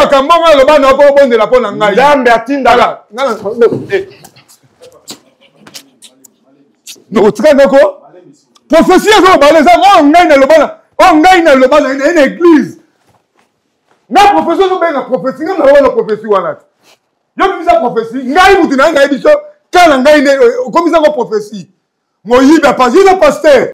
makambonga loba na po bonde la pona ngai. Nzambe atindaka. No tika ndako. Prophétie zo baleza ngai na loba na ngai na loba na une église. Na prophétie zo benga prophétie na loba prophétie wana. Yo bisa prophétie ngai mutu na ngai biso kana ngai ne komisa ko prophétie. Moyiba pas le pasteur.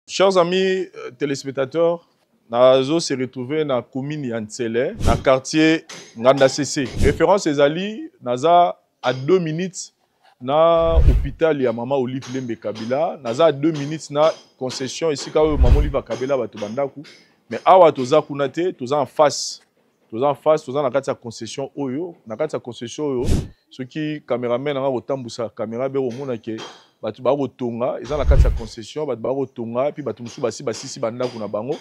Chers amis téléspectateurs, Nazo s'est retrouvé dans la commune Yansele, dans le quartier Nganda CC. Référence Ezali, Naza à 2 minutes na hôpital ya Maman Olive Lembe Kabila. Naza à 2 minutes na concession ici quand Maman Olive Kabila va te bandaku. Mais awa toza kunate, toza en face. Toza en face, toza na kati ya concession oyo, na kati ya concession oyo. Ceux qui caméramen na otambusa caméra be omona ke batu ba rotonga, ils ont la carte de concession, batu ba rotonga puis batu musu basi bandaku na bango.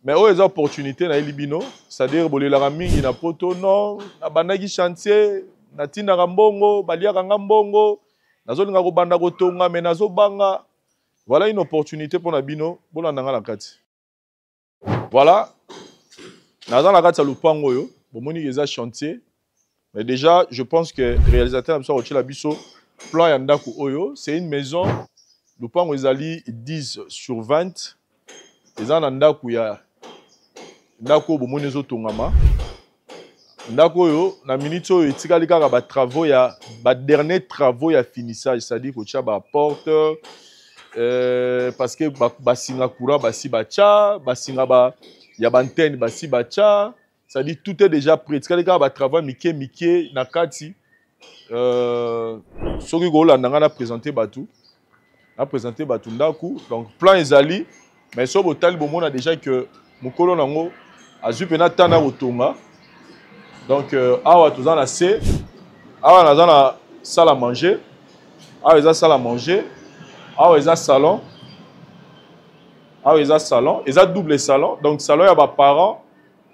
Mais oh, les opportunités na libino, c'est-à-dire bolela mingi na poto non, na bandaki chantier, na tinda ngambongo, balia ngambongo, nazo nga ko banda ko tonga mais nazo banga. Voilà une opportunité pour Nabino, bola ndanga la kati. Voilà. Nazo la kati ya lupango yo, bomoni les chantier. Mais déjà, je pense que le réalisateur Amsa Bisso, plan Yandaku Oyo, c'est une maison, lupango ezali 10 sur 20. Les gens Nandaku ya ndako bomoni zo tongama. Ndako yo na minute oyo etikali kaka ba travaux ya ba dernier travaux ya finissage, c'est-à-dire ko tia ba porte parce que ba singa courant basi bacha, ba singa ba ya ba antenne basi bacha, c'est-à-dire tout est déjà prêt. Etikali kaka ba travaux mike na kati soki ko la ndanga na présenter batu. Na présenter batu ndako. Donc plan ezali mais so botali bomona déjà que mukolo nango azu pena tana otonga. Donc awa toza na C, awa naza na salle à manger, awa eza salle à manger, awa eza salon, awa eza salon, eza double salon. Donc salon ya ba parents,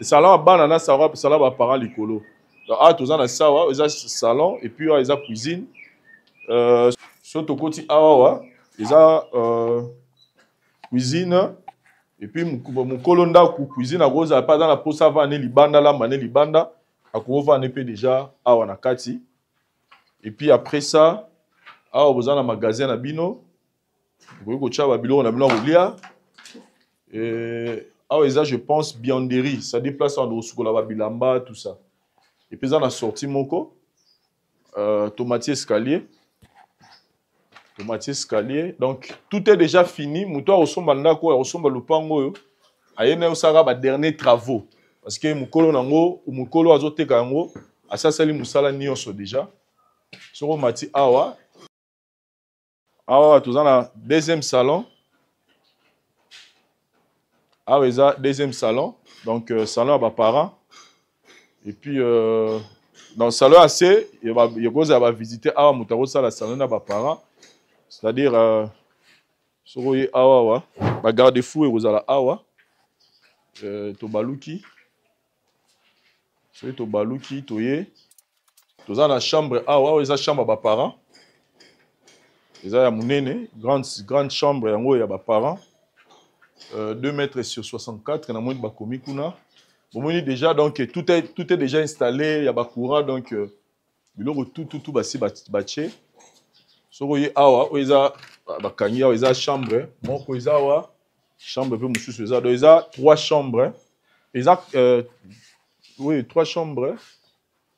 le salon bana na salon ba parents likolo. Donc awa toza na sawa, eza salon et puis awa eza cuisine. Soto koti awa eza cuisine. Et puis, mon colonda cuisine à rose, pas dans la posa va ne libanda la mané libanda, à quoi va ne peut déjà à Wanakati. Et puis après ça, à besoin d'un magasin à Bino, vous voyez que Babilo on a bien oublié. Et à je pense bianderie, ça déplace en Osukola Babilamba tout ça. Et puis on a sorti moko, tomate escalier. Tomate escalier. Donc, tout est déjà fini. Moutoua ressemble à quoi? Ressemble à l'upango. Ayene osara ba dernier travaux. Parce que mukolo nango ou mukolo azote kango, asa sali musala nyonso déjà. Soro mati awa. Awa tous en deuxième salon. Awa eza deuxième salon. Donc salon à ba parents. Et puis dans le salon assez, il y a visiter awa mutaro sala salon à ba parents. C'est-à-dire, soroye awa, ba garde-fou et vous allez awa, tobaluki, soye tobaluki, toye, toza na chambre awa, eza chambre ba parents, eza ya munene, grande chambre yango ya ba parents, 2 mètres sur 64, na moni ba komi kuna, bomoni déjà donc tout est déjà installé, ya ba courant donc biloko tout basi bache. Soroye awa, oeza bakangi awa eza chambre, moko eza awa, chambre peu mususu eza, donc eza 3 chambres, eza oui 3 chambres.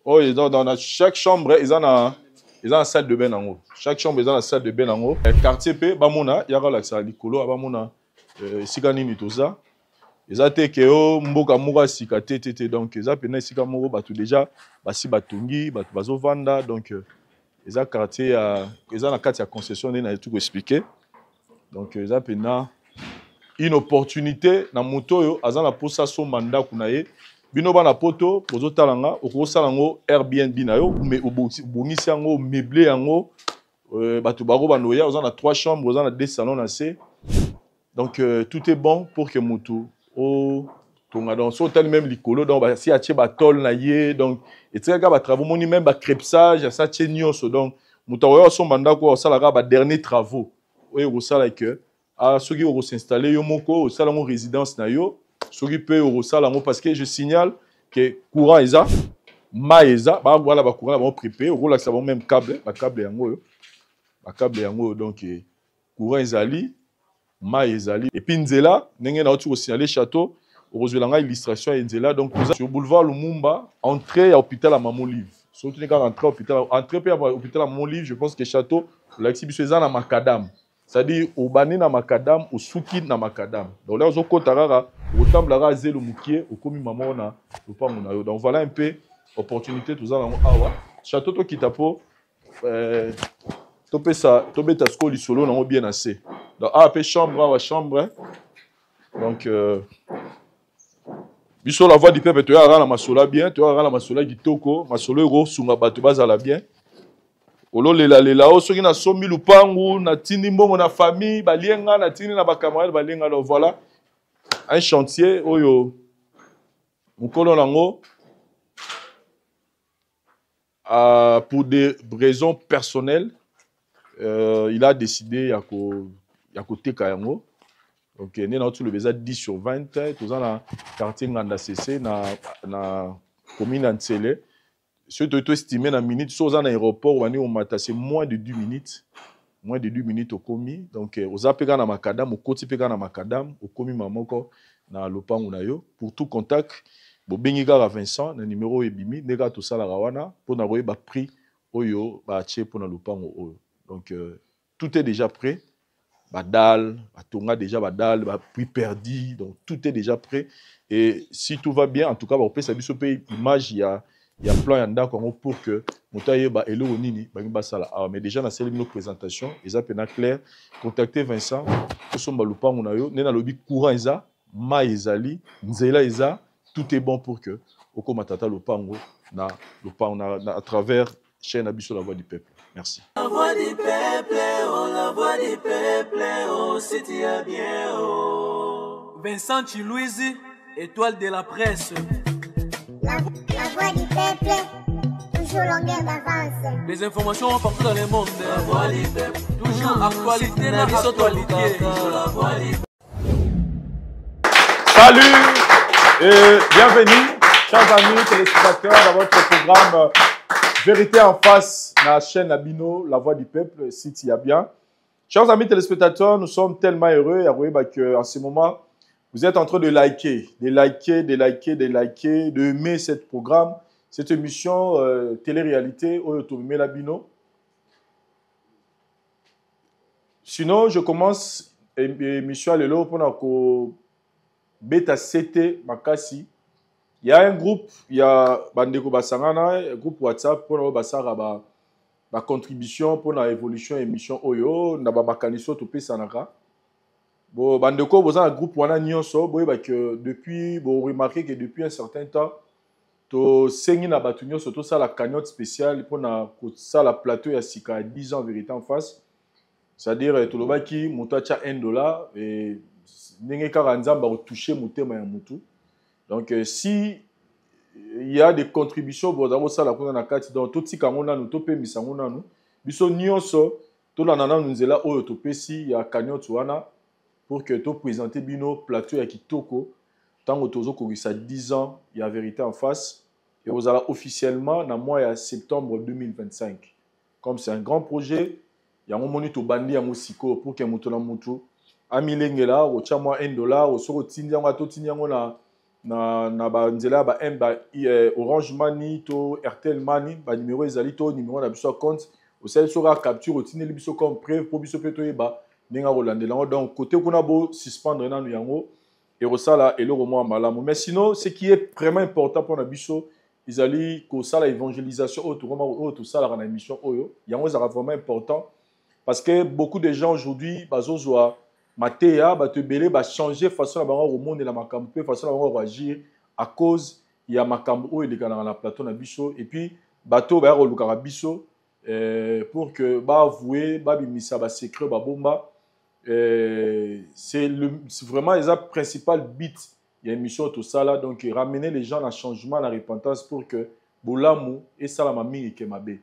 Oh dans chaque chambre eza na salle de bain nango. Chaque chambre eza na salle de bain nango. Quartier pe bamona yaka la sa likolo bamona sika nini toza. Eza te ke o mboka moko sika te donc eza pena sika moko batu déjà basi batongi, batu bazo vanda donc les quartiers ils ont la carte de concession n'a tout expliqué. Donc ils ont une opportunité na moto yo azan la posa so mandat kunaye bino bana poto pozo talanga okosalango Airbnb na yo mais obongisi yango meublé yango batu baro banoya ozana 3 chambres ozana 2 salons na C. Donc tout est bon pour que moto o tonga donc so tel même likolo donc si a tie ba tol na ye donc et très ga ba travaux moni même ba crépsage ça tie nyonso donc mutawo so manda ko sala ga ba dernier travaux oyo ko sala que a ceux qui vont s'installer yo moko au salon résidence na yo soki pe orosala ngo parce que je signale que courant eza ma eza ba voilà ba courant ba prépé rola ça même câble yango donc courant ezali ma ezali et puis nzela ndenge na otu ko signaler château orozwelanga illustration ya nzela donc sur boulevard Lumumba entrée à hôpital à Maman Olive surtout quand entrer hôpital entrée à hôpital à Maman Olive je pense que château l'exhibition eza na macadam c'est-à-dire au bani na macadam au suki na macadam donc là ozokota kaka otamblara zelo mukie okomi maman na lopango na yo donc voilà un peu opportunité tout ça awa château to kitapo topesa tobeta sko lisolo nango bien assez donc pe chambre donc biso la voix du peuple to ara na masola bien to ara na masola kitoko masolo ero sunga bato bazala bien ololela o soki na somi lupangu na tindi mbongo na famille balienga na tindi na bakamarade balienga donc voilà un chantier oyo mukolo nango pour des raisons personnelles il a décidé ya koteka yango donc né na tout le beza 10/20 tous na quartier Nganda CC na commune Ntsele ce to estimé na minute so za na aéroport wani o mata c'est moins de 2 minutes au komi donc oza peka na makadam o koti peka na makadam o komi mamoko na lopango na yo pour tout contact bo bengi kaka Vincent na numéro ebimi neka to sala rawana pour na ba prix oyo ba tie pour na lopango oyo donc tout est déjà prêt badal batonga déjà badal ba prix perdu donc tout est déjà prêt et si tout va bien en tout cas ba pesa biso pe image ya plan ya ndako pour que motaye ba elo nini ba ngba sala mais déjà na celle nos présentation eza pena clair contacter Vincent ko somba lupango na yo nena lobi courant eza ma ezali nzela eza tout est bon pour que okoma tata lupango na à travers chaîne Abisso la voix du peuple. Merci. La voix du peuple, oh, la voix du peuple, oh, c'est bien, oh. Vincent Chilouizi, étoile de la presse. La voix du peuple, toujours longueur d'avance. Les informations partout dans le monde. La voix du peuple, toujours actualité, la actualité. La voix du peuple. Salut et bienvenue, chers amis téléspectateurs, dans votre programme Vérité en face, la chaîne Abino, la voix du peuple, si tu y a bien. Chers amis téléspectateurs, nous sommes tellement heureux qu'en ce moment, vous êtes en train de liker, d'aimer ce programme, cette émission télé-réalité au Automé Labino. Sinon, je commence l'émission à l'élo pour la bêta CT Makasi. Il y a un groupe, il y a Bandeko Basangana, un groupe WhatsApp pour la contribution pour l'évolution de l'émission Oyo, na bakaniso topé sanaka. Bon, Bandeko, vous avez un groupe wana nyonso, que depuis, vous remarquez que depuis un certain temps, to sengi na batu nyonso to ça la cagnotte spéciale pour na ça la plateau ya sika 10 ans vérité en face. C'est-à-dire to lobaki motacha $1 et ndenge kaka nzamba retoucher motema ya mutu. Donc, si il y a des contributions, vous avez ça la na kati donc tout si kangona nous topé misangona nous biso nyonso to la nana nous là oyo topé si ya cagnotte wana pour que to présenter bino plateau ya kitoko tango tozo kokisa 10 ans il y a vérité en face et vous allez officiellement dans mois ya septembre 2025 comme c'est un grand projet il y a un moment to bandi ya musiko pour que muto na mutu amilengela o cha moi $1 o soko tindiango to tindiango na ba nzela ba Orange Money to Airtel Money ba numéro ezali to numéro na biso compte o sel sera capture o tineli biso comme preuve pour biso peto yeba ninga rolandela donc côté kuna bo suspendre na yango et rosala et le romo malamu mais sinon ce qui est vraiment important pour na biso ezali ko sala évangélisation autrement tout ça la émission oyo yango ça vraiment important parce que beaucoup de gens aujourd'hui bazozwa Matéa, ba te belé, ba changer façon la bango au monde et la makambo, façon la bango agir à cause il y a makambo et les canards la plateau na biso et puis bateau ba ro lukara biso pour que ba avouer ba bimisa ba secret ba bomba c'est vraiment les principal but il y a une mission tout ça là donc ramener les gens à changement à la repentance pour que bolamu et ça la mami et kemabe.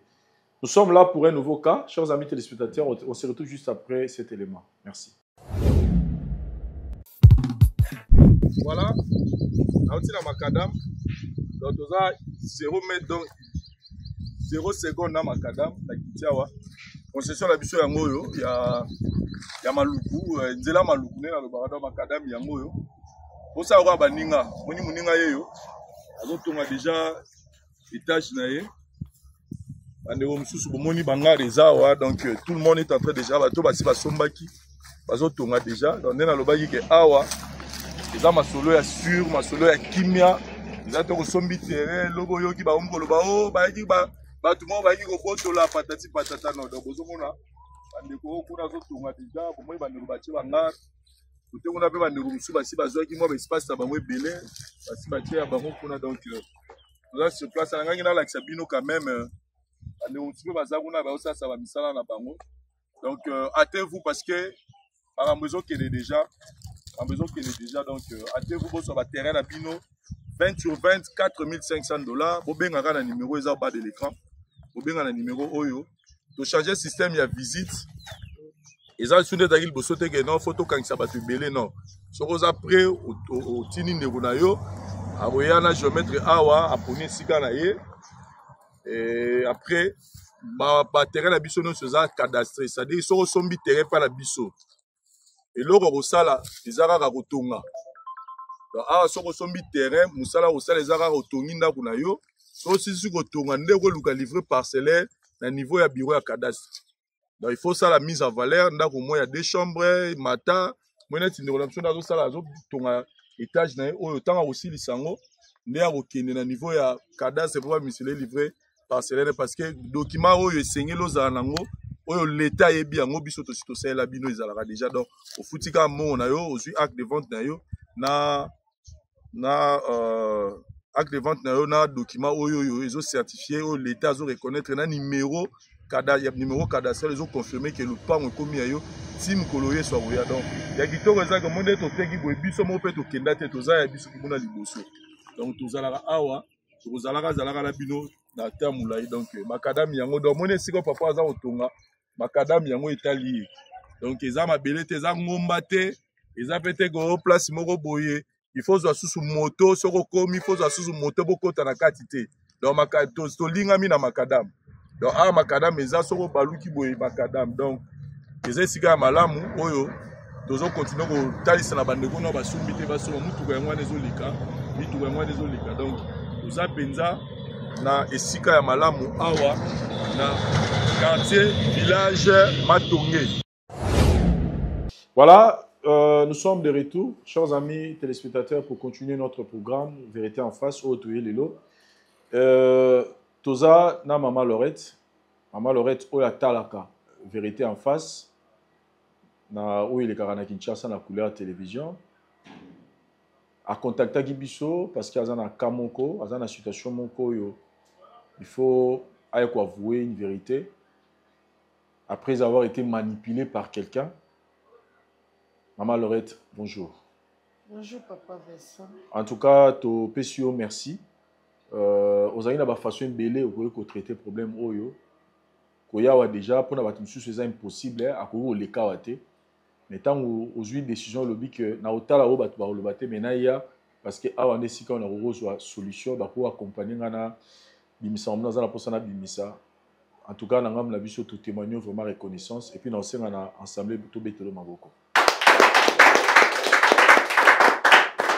Nous sommes là pour un nouveau cas, chers amis téléspectateurs, on se retrouve juste après cet élément. Merci. Voilà, nauti na macadam donc toza 0 mètre donc 0 seconde na macadam na kitiawa concession la biso yango oyo ya maluku nzela maluku nde nalobaka donc macadam yango oyo osala koka baninga moni moninga ye yo azotonga déjà étage na ye bandeko mosusu bomoni bangare eza awa donc tout le monde est en train déjà bato basi basombaki bazotonga déjà donc nde nalobaki ke awa eza masolo ya sur masolo ya kimia eza to kosombi terrain logo oyoki baomi koloba o bayaki bato moko bayaki kobotola patati patata no donc bozomona bandeko oyo kuna azotonga déjà bomoi bandeko batie bangare kote kuna mpe bandeko mosusu basi bazwaki mwa baespace na bango ebele basi batie ya bango kuna donc toza sur place alangaki nalakisa bino quand même bandeko mosusu mpe baza kuna baosalisa bamisala na bango donc hâtez-vous parce que makambo ezokende déjà donc hâtez-vous bozwa baterrain na bino 20 sur 20 4500 $. Bobengaka na numéro eza au bas de l'écran bobenga na numéro oyo to changer système ya visite eza sunde taki liboso teke non faut tokangisa bato ebele non soko oza prêt otini ndeko na yo akoya na géomètre awa aponi esika na ye et après baterrain na biso nyonso eza cadastre c'est-à-dire soko osombi terrain mpa na biso eloko akosala eza kaka kotonga donc awa soko osombi terrain mosala kosala eza kaka otongi ndako na yo so osisi kotonga nde okoluka livre parcellaire na niveau ya bureau ya cadastre donc il faut ça la mise en valeur ndako mo ya 2 chambres mata moi neti ndeko na biso nde azosala azotonga étage na ye oyo ntango akosilisa yango nde akokende na niveau ya cadastre mpo bamisele livre parcellaire parce que document oyo esengeli ozala nango oyo leta ayebi yango biso tosi tosalela bino ezalaka déjà donc ofuti kaka mbongo na yo ozwi acte de vente na yo acte de vente na yo na document oyo ezocertifie oyo leta azoreconnaître na numéro cadastre ezoconfirme ke lopango ekomi ya yo ti mokolo yeso akoya donc ya kitoko ezaka mo nde toteki boye biso moko mpe tokenda te toza ya biso komona liboso donc tozalaka awa tokozalaka na bino na terre molai donc makadami yango donc moni esika papa aza kotonga makadami yango etali ye donc eza mabele te eza ngomba te eza mpe te ko place moko boye il faut zwa susu moto soko okomi il faut zwa susu moto bokota na kati te donc tolingami na makadam donc awa makadam eza soko baluki boye makadam donc eza esika ya malamu oyo tozokontinue kotalisa na bandeko na basombi te basoma mutuka yango wana ezoleka donc toza mpenza na esika ya malamu awa na quartier village Matonge. Voilà, nous sommes de retour, chers amis téléspectateurs, pour continuer notre programme Vérité en face au Toye Lelo. Toza na Maman Laurette Oya Talaka, Vérité en face, na où il est Karana Kinshasa na couleur télévision. A contacter Gibiso parce qu'il y a un cas monko, il y a une situation monko yo. Il faut avouer une vérité après avoir été manipulé par quelqu'un. Maman Laurette, bonjour. Bonjour Papa Vincent. En tout cas, to PCO merci. Aux amis la façon belé au traiter problème oyo. Koya wa déjà pour na batumsu c'est impossible à ko le kawate. Mais tant aux une décision lobby que na otala o batu ba lo baté menaya parce que awa nesika on a reçoit solution ba pour accompagner ngana bimisa on a la posana bimisa. En tout cas, nous avons tout témoigné vraiment reconnaissance et puis nous avons ensemble tout bételo maboko.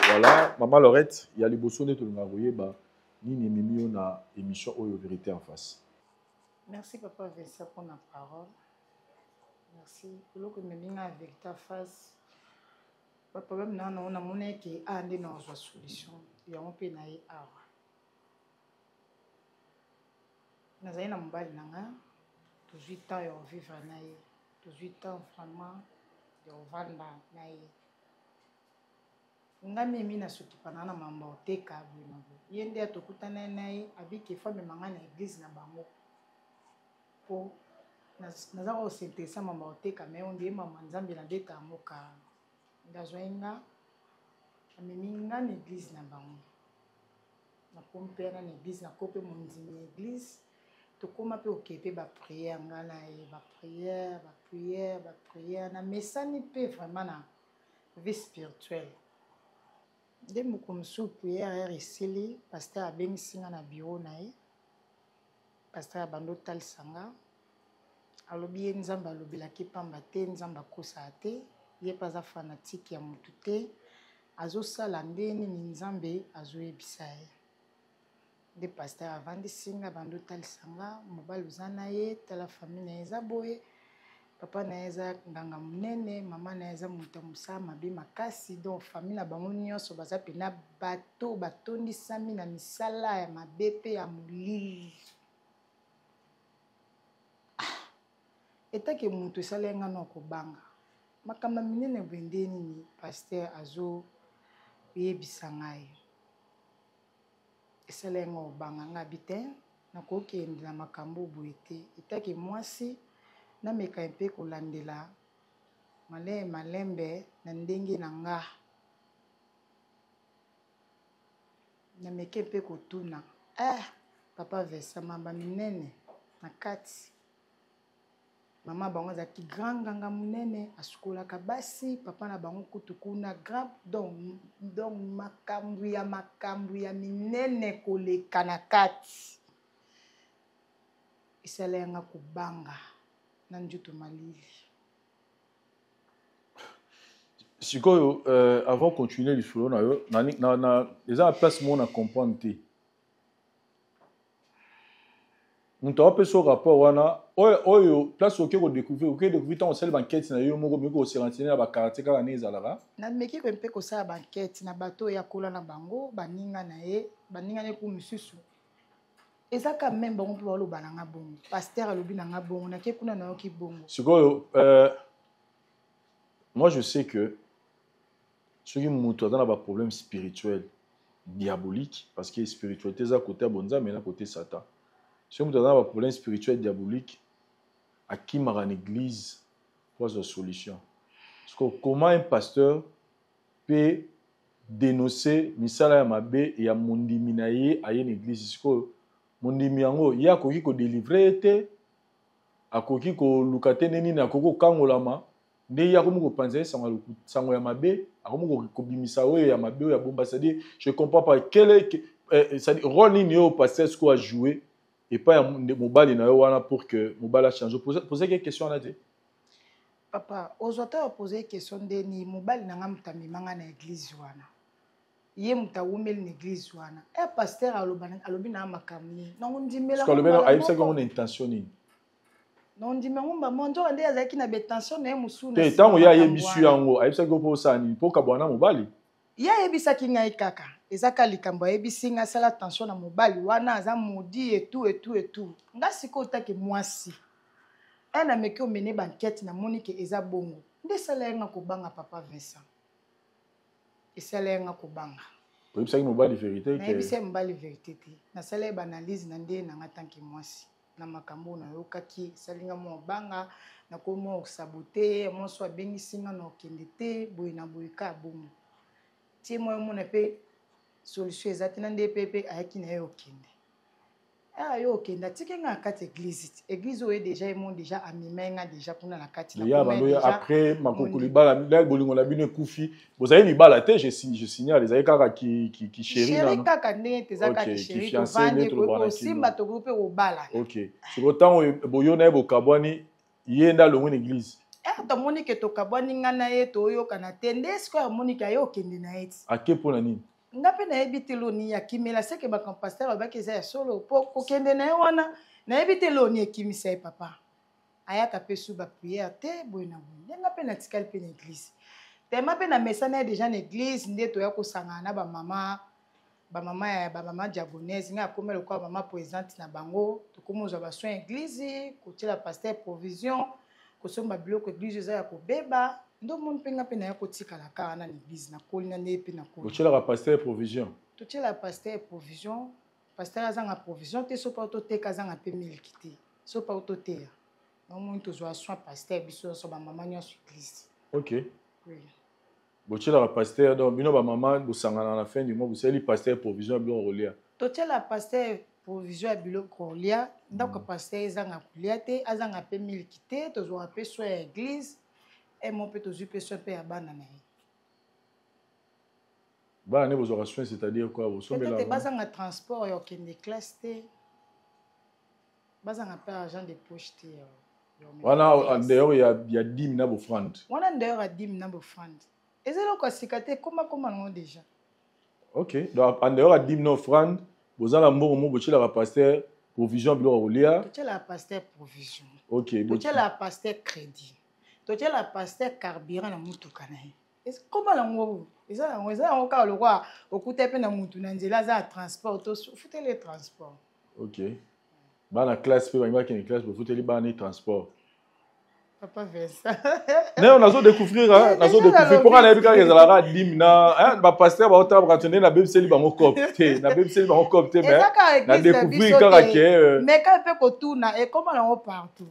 Voilà, Maman Laurette, il y a les bossons de tout le monde ni ni na émission Oyo Vérité en face. Merci Papa Vincent pour la parole. Merci pour le que nous avons Vérité en face. Le problème là, on a monnaie qui a une solution. Il y a un peu naïe awa. Nazali na mobali nanga 18 ans ya vivre na ye 18 ans vraiment ya vanda na ye ngami mimi na sokipana na mamba oteka bwina ye nde atokutana na ye abiki femme manga na église na bango po naza ko s'intéressa mamba oteka mais on dit mama nzambe na beta moka ndazoenga amemi nga na église na bango na pompe na église na kope monzimi église tokoma pe okepe ba prière ngana e ba prière na mesani pe vraiment na vie spirituelle nde mokomosu priere esili paster abengisi nga na bureau na ye paster abandi otalisa nga alobi ye nzambe alobelaki pamba te nzambe akosaka te ye mpe aza fanatike ya motu te azosala nde nini nzambe azoyebisa ye nde paster avandisi nga abandi otalisa nga mobali oza na ye tala famille na ye eza boye papa na ye eza nganga monene mama na ye eza moto ya mosala mabe makasi donc famille na bango nyonso baza pena bato batondisami na misala ya mabe mpe ya molili etake moto esala ye nga na kobanga makambo minene boye nde nini paster azoyebisa ngai esala ye nga kobanga nga bi te nakokende na makambo boye te etake mwasi nameka mpe kolandela malembe na ndenge na nga nameke mpe kotuna papa versa mamba minene na kati mama bango azalaki grand nganga monene asukolaka basi papa na bango kutu kuna grand donc makambo ya minene koleka na kati esala yanga kobanga na njuto malili sikoyo avant continuer lisolo na yo eza na place mo na comprendre te moto apesa rapport wana oyo place oke kodécouvrir ntango osali bankete na yo moko meki koserantine na bakartier kaka ne ezalaka nameki mpe kosala bankete na bato oyo akola na bango baninga na ye ku misusu eza quand même bango mpe baloba na nga bongo paster alobi na nga bongo nake kuna nayoki bongo sikoyo moi je sais que soki moto aza na baproblème spirituel diabolique parce que spiritualité eza côté ya bonzambe na côté satan soki moto aza na baproblème spirituel diabolique akimaka na église po azwa solution parce que comment un pasteur peut dénoncer misala ya mabe ya mondimi na ye aye na église sikoyo mondimi yango ye akoki kodélivre te akoki koluka te nini akoki kokangolama nde ye akomi kopanza ye sango ya mabe akomi kobimisa oyo ya mabe oyo ya bomba c'est-à-dire je comprends pas c'est-à-dire rôle nini oyo pasteur sikoyo ajoué epai ya mobali na yo wana pour que mobali achange posez quelle question wana te papa ozwa te opose question ndeni mobali na nga moto amemanga na église wana ye moto awumeli na église wana paster alobi na makambo nini nongondimela ayebisaki yango na intention nini nondima ngomba monzo nde azalaki na betension na ye mosuna te ntango ye ayebisi yango ayebisaki yo mpo osala nini mpo kabwana mobali ye ayebisaki ngai kaka ezaka likambo ayebisi ngai asala tension na mobali wana aza modi etu nga sikoyo otake mwasi nameki omene bankete namoni ke eza bongo nde esala yenga kobanga papa Vincent esala yenga kobanga oyebisaki mobali vérité nayebisa mobali vérité te nasala ye baanalyse na nde nanga tanke mwasi na makambo nayokaki esalinga mwa obanga nakomi osabote monso abengisi nga na okende te boye na boye ka bongo tie moi omona mpe solution eza te na nde pepe ayaki na ye okende yo okende atiki nga na kati église oyo déjà emo déjà amema nga déjà kuna na kati après makoko libala bolingo na bino ekufi bozali libala te je signale ezali kaka chéri kaka ndenge te eza kaka chéri tovandi kosimba tokoki mpe kobala ok siko ntango boyo na ye bokabwani ye nde alongo na église tomoni ke tokabwani nga na ye toyokana te nde sikoyo amoni ke aye okende na ye ti ake mpo na nini nga mpe nayebi te loni yakimela seke bacampaster babaki eza ya solo mpo kokende na ye wana nayebi te loni ekimisa ye papa ayaka mpe su bapriere te boye na boye nde nga mpe natikali mpe na église tema mpe na mesana ye déjà na église nde toya kosangana na bamama diabonaise nga akomi lokola mama présente na bango tokomi ozwa basoin ya église kotiela paster provision kosomba biloko église eza ya kobeba ndo moni mpe nga mpe naya kotikala kaka na l'église nakoli na nde mpe nakoli otielaka paster provision totiela paster provision paster azanga provision te so mpa ototeka azanga mpe miliki te so mpa ototeya nomoni tozwa soin paster biso nyonso bamama nyonso église ok botielaka paster donc bino bamama bosangana na fin du mois bosali paster provision ya biloko kolia totiela paster provision ya biloko kolia ndako paster ezanga kolia te azanga mpe miliki te tozwaka mpe soin ya église mo mpe tozwi mpe soin mpe ya bana na ye Bah, ne vos orations, c'est-à-dire quoi? Vous sommes là. Peut-être bas un transport, il y a des classes. Bas un peu argent de poche. Voilà, d'ailleurs, il y a 10 000 offrandes. On a d'ailleurs à 10 000 offrandes. Et c'est là quoi, c'est comment déjà? Ok, donc en dehors à 10 000 offrandes, vous avez un mot, vous avez la pasteur, provision, vous avez la pasteur provision. Ok, vous avez la pasteur crédit. Vous avez la pasteur carburant dans mon comment l'on ils ont encore le roi au côté de mutu na transport foutez les transports. Ok. Bah la classe peut va une classe pour foutez les banni transport. Papa Vincent. Non, on a découvrir hein, on a découvrir pour aller quand ils allaient à dimna hein ba pasteur ba otaba ratonner na bebe seli ba ngokopte na bebe seli ba ngokopte mais na découvrir quand mais quand peut ko tourna et comment on partout.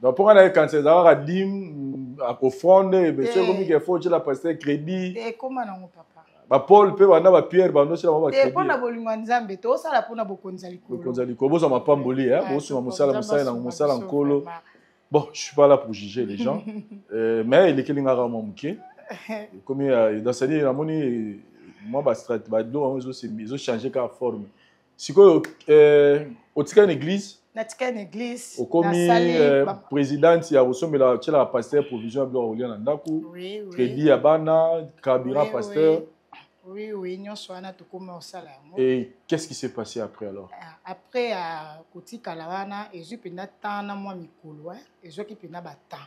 Donc pour aller quand c'est à dim à offrande monsieur comme il faut la pasteur crédit. Et comment on papa? Ba Paul peut wana ba Pierre ba no sila ba crédit. Et pour na bolingo nzambe to sala pour na bokonza likolo. Bokonza likolo bo so mapamboli hein bo so musala na musala nkolo. Bon, je ne suis pas là pour juger les gens, mais il est quelqu'un qui a manqué. Comme dans cette année, moi, ils ont changé de forme. Si vous avez une église, au commis président, il y a aussi la pasteur provision à Blorolian Nandaku, crédit à Bana, Kabira pasteur. Oui, nous sommes au salaire. Et qu'est-ce qui s'est passé après alors? Après, à Koti Kalawana, et je pina tana moi mikolo, et je qui pina bata.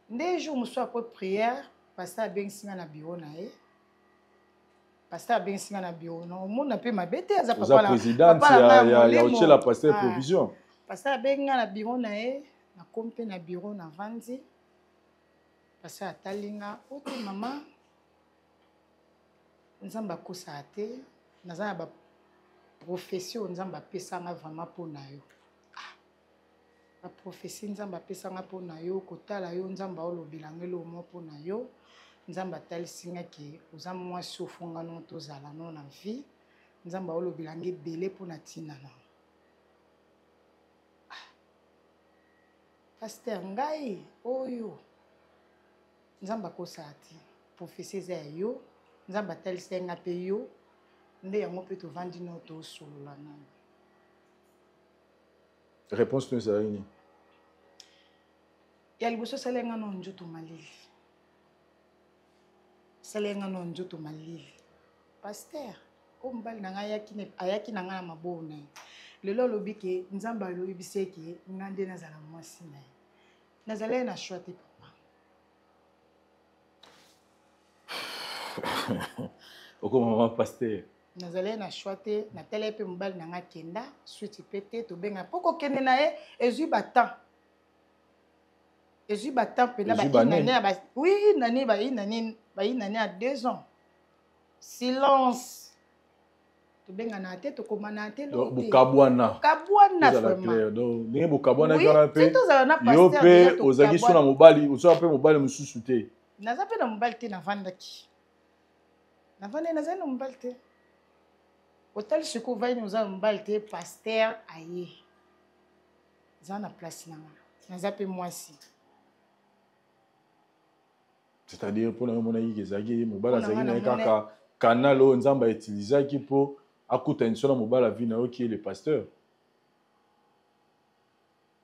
Des jours, je suis après prière, pasteur a bien signé na bureau na e. Pasteur a bien signé na bureau na. Au monde n'a pas ma bête, ça papa la. Président, il y a aussi la pasteur provision. Pasteur a bien signé na bureau na e, na compte na bureau na vandi. Pasteur a talinga, ok maman. Nzamba kosa te nazana ba profession nzamba pesanga vraiment pour na yo ba profession nzamba pesanga pour na yo kotala yo nzamba olobilangelo mo pour na yo nzamba talisinga ki oza mwa sofunga no tozala no na vie nzamba olobilange belé pour na tina na pasteur ngai oyo nzamba kosa te profession za yo nzamba talisenga pe yo nde yango pe tovandi no tosolola nano. Réponse nous a une. Ya liboso salenga no njoto malili. Salenga no njoto malili. Pasteur, o mbali na ayaki na nga na mabona. Lelo lobi ke nzamba lobi biseke ngande nazala mwasi na. Nazala na choix te papa. Oko maman pasteur. Nazalé na choité na télé pe mbali na nga kenda suite pété to benga poko kende na e ezui batan pe na ba inane ba oui nani ba inane à 2 ans silence to benga na tête to komana tête lo bukabwana vraiment donc ndenge bukabwana kana pe yo pe ozaki sona mobali ozo pe mobali mususu te naza pe na mobali te na vandaki na vande naza na mobali te Hotel Suko va nous a mbalte pasteur aye. Zana place na. Na zape moi si. C'est-à-dire pour nous mona yiki zaki mobala zaki na kaka canal o nzamba utiliser ki po akuta nsona mobala vina o qui est le pasteur.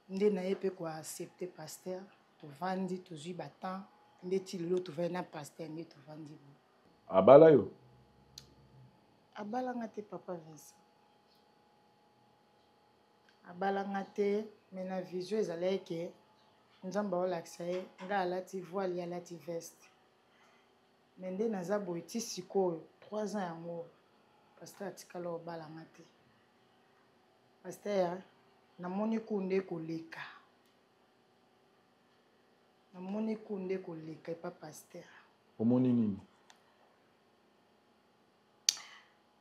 Nde na yepe ko accepter pasteur to vandi to zui batan nde ti lelo to va na pasteur nde to vandi. Abala yo. Abalanga te papa Vincent. Abalanga te mais na vision ezalaki ke nzamba olakisa ye nga alati voile ya alati veste. Mais nde naza boye ti sikoyo 3 ans yango pasteur atikala obalanga te. Pasteur namoni kunde koleka. Namoni kunde koleka epa pasteur. Omoni nini?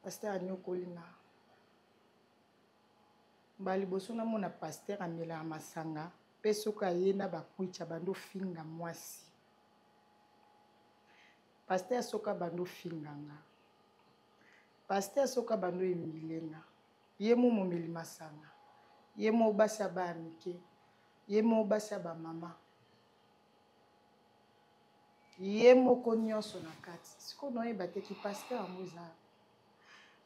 Pasteur anyokolinga. Bali boso na mona pasteur amela masanga pe soka yena bakwicha bando finga mwasi. Pasteur soka bando finganga. Pasteur soka bando emilenga. Yemo momeli masanga. Yemo basa ba amike. Yemo basa ba mama. ye moko nyonso na kati sikoyo noyeba te ki paster yango eza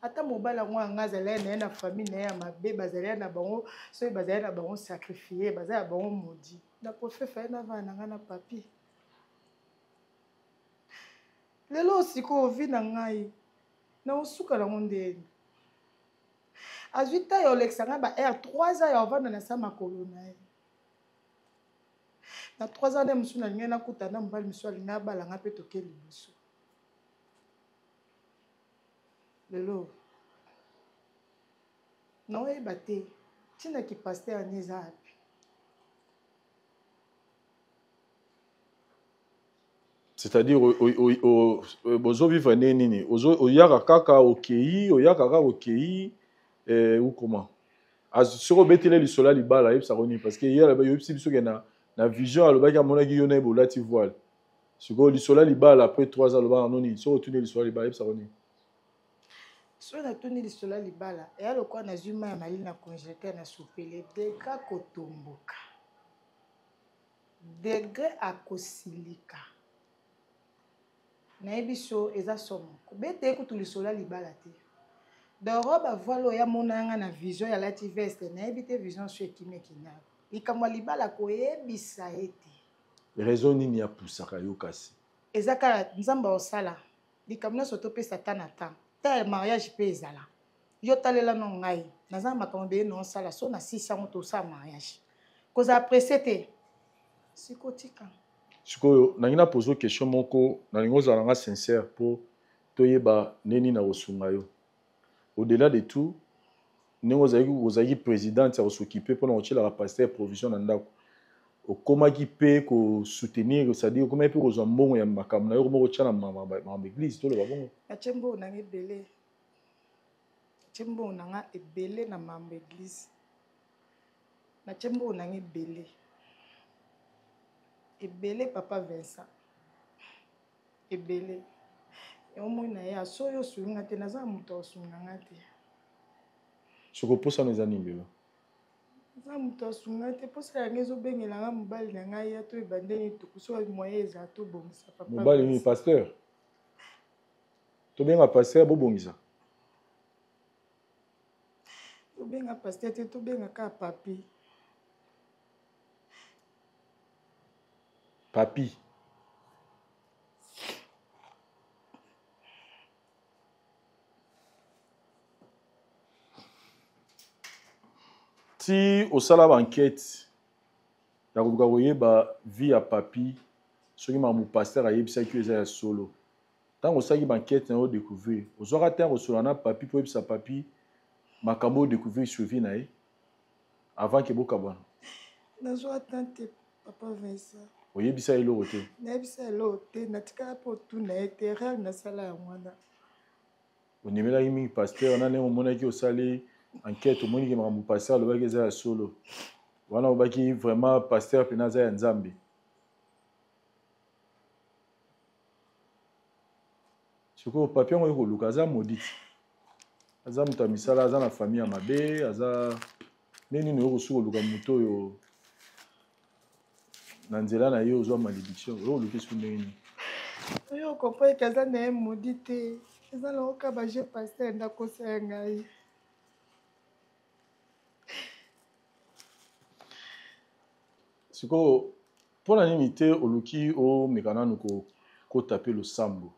ata mobali yango yanga azali na ye na famille na ye ya mabe bazali na bango soki bazali na bango sacrifie bazali na bango modi na profefa ye navana na ngai na papier lelo sikoyo ovi na ngai na osuka nango ndeni azwi ta ya olekisa ngai ba r 3 ans ya ovanda na sa makolo na ye na 3 ans nde mosusu nalingai nakuta na mobali mosusu alingai abalanga mpe toke liboso lelo naoyeba te ntina kipaster ani eza api c'est-à-dire bozovivre nde nini oyaka kaka okei oyaka kaka okei ou comment soki obetele lisolo ya libala ayebisaka nini parce que ye oyebisi biso ke na vision alobaki amonaki yo na ye bolati voile sikoyo lisolo ya libala après 3 ans alobaka no nini soki otuni lisolo ya libala ayebisaka nini soki natuni lisolo ya libala eya lokola nazwi mai ya mali na congélateur na supele degre kotomboka degre akosilika nayebi so eza somo kobete ekutu lisolo ya libala te doro bavoile oyo amona yanga na vision ya lati veste nayebi te vision so ekimekiniako likambo ya libala koyebisa ye te raison nini apusaka yo kasi eza kaka nzambe osala likambo nyonso topesa ta na temps ta mariage mpe ezala yo talela no ngai naza na makambo beye na osala so na 6 yango tosala mariage kozala presse te sikotika sikoyo nangi na pose question moko nalingi ozala nga sincère mpo toyeba nini na kosunga yo au-delà de tout ndenge ozalaki présidente ya kosokipe mpona kotielaka paster provision na ndako okomaki mpe kosoutenir c'est-à-dire okomaki mpe kozwa mbongo ya makambo na yo okoma kotia na makambo église toloba bongo natie mbongo nanga ebele natie mbongo nanga ebele na makambo église natie mbongo nanga ebele papa Vincent ebele omoi na ye asoyo osunga te naza na moto asunganga te sokoposana eza nini lelo naza moto asunga te mposa yango ezobengelanga mobali na ngai ya toyeba ndenge tokosoka moye ezala tobongisa papa mobali nini pasteur tobenga pasteur bobongisa tobenga pasteur te tobenga kaka papi papi ti osala baenquête ya koluka koyeba vie ya papi soki makambo paster ayebisaki yo eza ya solo ntango osalaki baenquête na yo odécouvrir ozwaka te ya kosola na papi mpo oyebisa papi makambo odécouvrir sur vie na ye avant ke bokabwana nazwa tan te papa Vincent oyebisa ye eloko te nayebisa eloko te natikala mpo otuna ye te erreur nasala yango wana onemelaki mingi paster na ndenge omonaki osali enquête omoniki makambo paster alobaki eza ya solo wana obaki vraiment paster mpena aza ya nzambe sikoyo papi yango oyo koluka aza modite aza moto ya misala aza na famille ya mabe aza nde nini oyo kosuka koluka moto oyo na nzela na ye ozwa malédiction oyo oluki soki ndenge nini oyo okompreke aza na ye modi te eza na oka baje paster ndakosa ya ngai sikoyo mpona nini te oluki omeka nanu kokota mpe losambo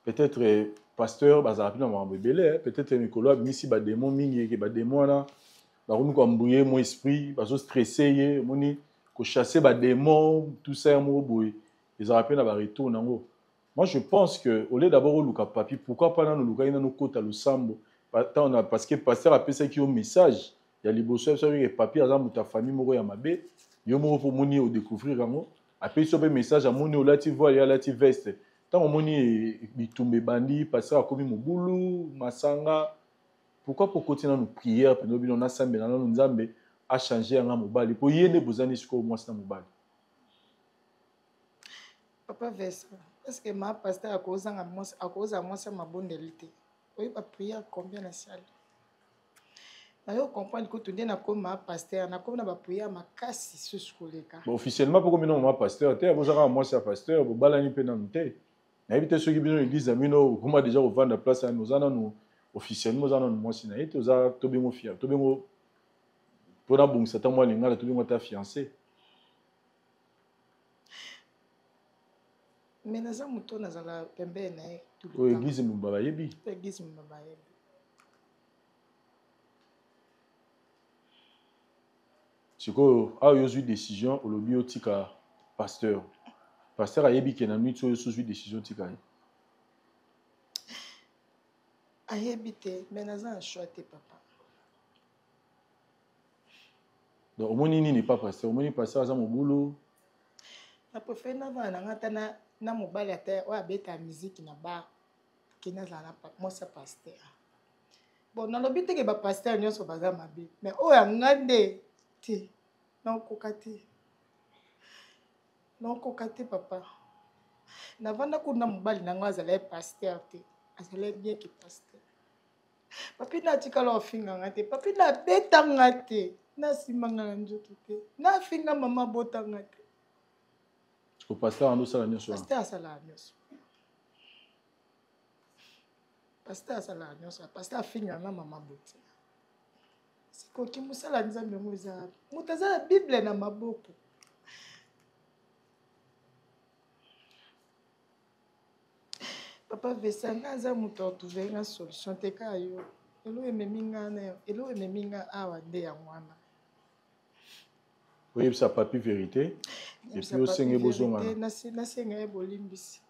peut-être pasteur bazalaka mpe na makambo ebele peut-être mikolo abimisi bademo mingi eke bademo wana bakomi koambuye mo esprit bazostresse ye omoni kochasse bademo tout ça ya moko boye ezalaka mpe na baretour nango moi je pense que au lieu d'abord oluka papi pourquoi pas nano olukaki nano kota losambo parce que pasteur apesaki yo message ya liboso ya biso papi aza moto ya famille moko ya mabe yo moko mpo omoni odécouvrir yango apesi yo mpe message amoni olati voile yo alati veste ntango omoni bitumba ebandi pasteur akomi mobulu masanga pourquoi po koti nano prière mpena bino nasambela nano nzambe achange yanga mobali mpo ye nde bozani sikoyo mwasi na mobali papa Vincent est-ce que ma pasteur akozanga mwasi ya mabondeli te oyeba prière combien nasali bayo comprendre que tu na koma pasteur na koma na bapuya makasi susu koleka. Officiellement pour comme non pasteur te vous avez moi c'est pasteur vous balani pe na nte. Na éviter ceux qui bino église amino comment déjà au vendre place à nous nous officiellement nous allons moi si na été oza to bengo fier to bengo pour na bon satan moi linga to bengo ta fiancé. Mais naza muto nazala pembe na tout le temps. Au église mbaba yebi. Église mbaba yebi. C'est que a eu une décision au lobby otika pasteur. Pasteur a yebi que na nuit so une décision tika. A yebi te mais naza choix te papa. Donc au moins ni n'est pas pasteur, au moins pasteur a mon boulot. Na préfère na va na ngata na mobali ata wa beta musique na ba kina za na moi c'est pasteur. Bon na lobi te ke ba pasteur nyonso baza mabe mais o ya ngande te non kokate papa na vanda kuna mobali na ngwa zala pasteur te azala bien ki pasteur papi na tikala ofinga ngate papi na beta ngate na simanga na njoto te na finga mama bota ngate. Au pasteur ando sala nyoso. Pasteur asala nyoso. Pasteur asala nyoso. Pasteur afinga na mama bota. Siko ki musala nzambe muza. Mutaza Bible na maboko. Papa vesanga za muto trouver une solution te ka yo. Elo ememinga awa de ya mwana. Oui, ça papi vérité. Et puis au senge bozonga. Na senga e bolimbisi.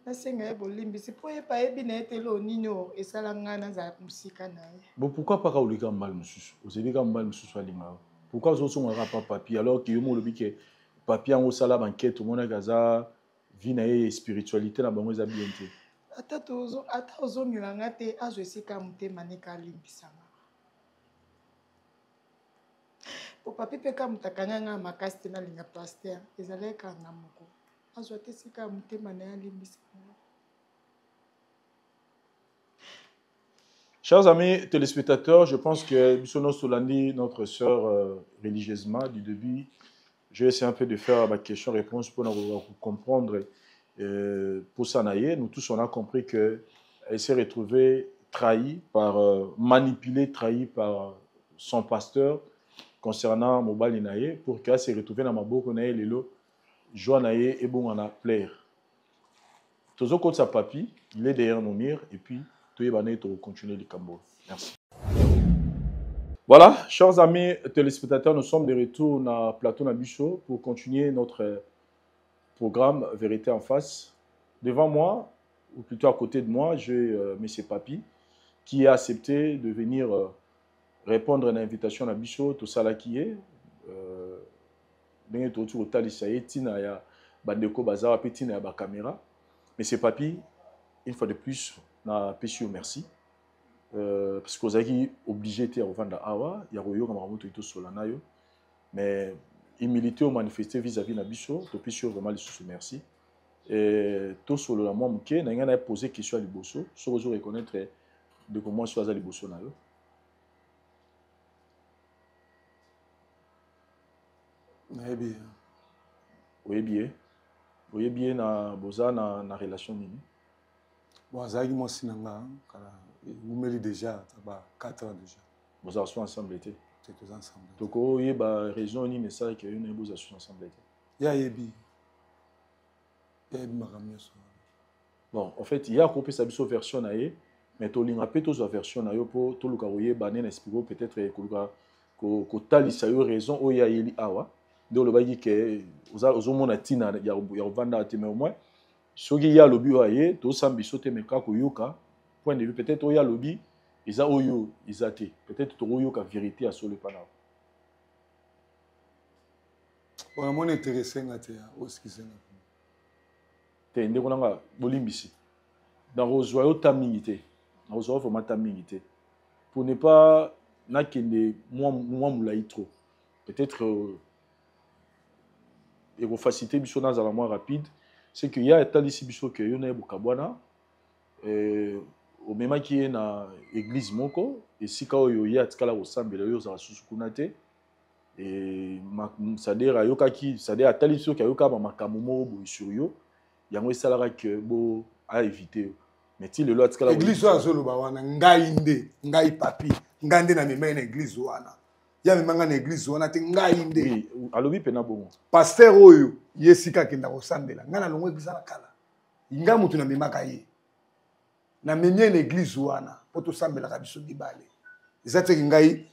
Na senga e bolimbisi po e pa ebi na etelo nino esala ngana za musika na ye. Bon pourquoi pas kaolika mbal mususu? Ozebika mbal mususu alinga. Pourquoi ozosonga pa papi alors que yo mo lobi ke papi en osala banquette mona gaza vie na ye spiritualité na bango za bien te. Ata ozongela ngate azo esika mutema ne kalimbisanga. O papi pe ka mutakanya nga makasi te na linga pasteur ezaleka nga moko azwa te sika mutema na alimbisanga. Chers amis téléspectateurs, je pense que Bisono Solani, notre sœur religieusement du début, je vais essayer un peu de faire ma question-réponse pour nous comprendre. Pour Sanaye, nous tous on a compris qu'elle s'est retrouvée trahie manipulée, trahie par son pasteur concernant Mobali Naye pour qu'elle se retrouve dans ma boucle Naye Lelo, Joa Naye et bon on a plaire. Tozo côté sa papi, il est derrière nos murs et puis tout est bané pour continuer le Cambo. Merci. Voilà, chers amis téléspectateurs, nous sommes de retour dans Plateau Nabicho pour continuer notre programme Vérité en face. Devant moi, ou plutôt à côté de moi, j'ai M. Papi qui a accepté de venir répondre à l'invitation à Bicho, tout ça là qui est. M. Papi, une fois de plus, na péché merci. Parce que vous avez obligé de revendre à Awa, il y a eu Solanayo, mais humilité au manifester vis-à-vis de Nabicho, tu peux vraiment les sous merci. Et tout sur le moment où on a posé question à Liboso, sur vous reconnaître de comment choisir Liboso na yo. Oui bien na boza na relation nini. Bon, azaki moi sinanga kala umeli déjà ba 4 ans déjà. Boza sont ensemble été. C'est tous ensemble. Donc il y a raison ni message que une boza sont ensemble été. Ya yebi. Ya yebi makamioso. Bon, en fait, il y a coupé sa version naie, mais to linga pe to version naio pour to luka oye banen espiro peut-être ko talisa yo raison o ya yeli awa. Donc le bayi que aux mona tina ya vanda te mais au moins soki ya lobi oye to sambiso te meka ko yoka point de vue peut-être o ya lobi ils a oyo ils a te peut-être to oyo ka vérité à sur le pana. On a mon intéressé ngate ya o skisenga. Te ndeko nanga bolimbisi. Dans rozwa yo tamingité. Dans rozwa vraiment tamingité. Pour ne pas nakende moi moulai trop. Peut-être et vos facilités biso na zala moins rapide, c'est qu'il y a état ici biso que yo na bukabwana au même qui est na église moko esika oyo ye atikala kosambela yo ozala susu kuna te c'est-à-dire ayokaki c'est-à-dire atali soki ayoka bamakambo moko boye sur yo yango esalaka ke bo aévite yo mais ti lelo atikala église oyo azoloba wana ngai nde ngai papi ngai nde namemai na église wana ya memanga na église wana te ngai nde alobi mpena bongo paster oyo ye esika akenda kosambela ngai nalongo église wana kala ngai motu namemaka ye namemi ye na église wana mpo tosambelaka biso mibale eza teke ngai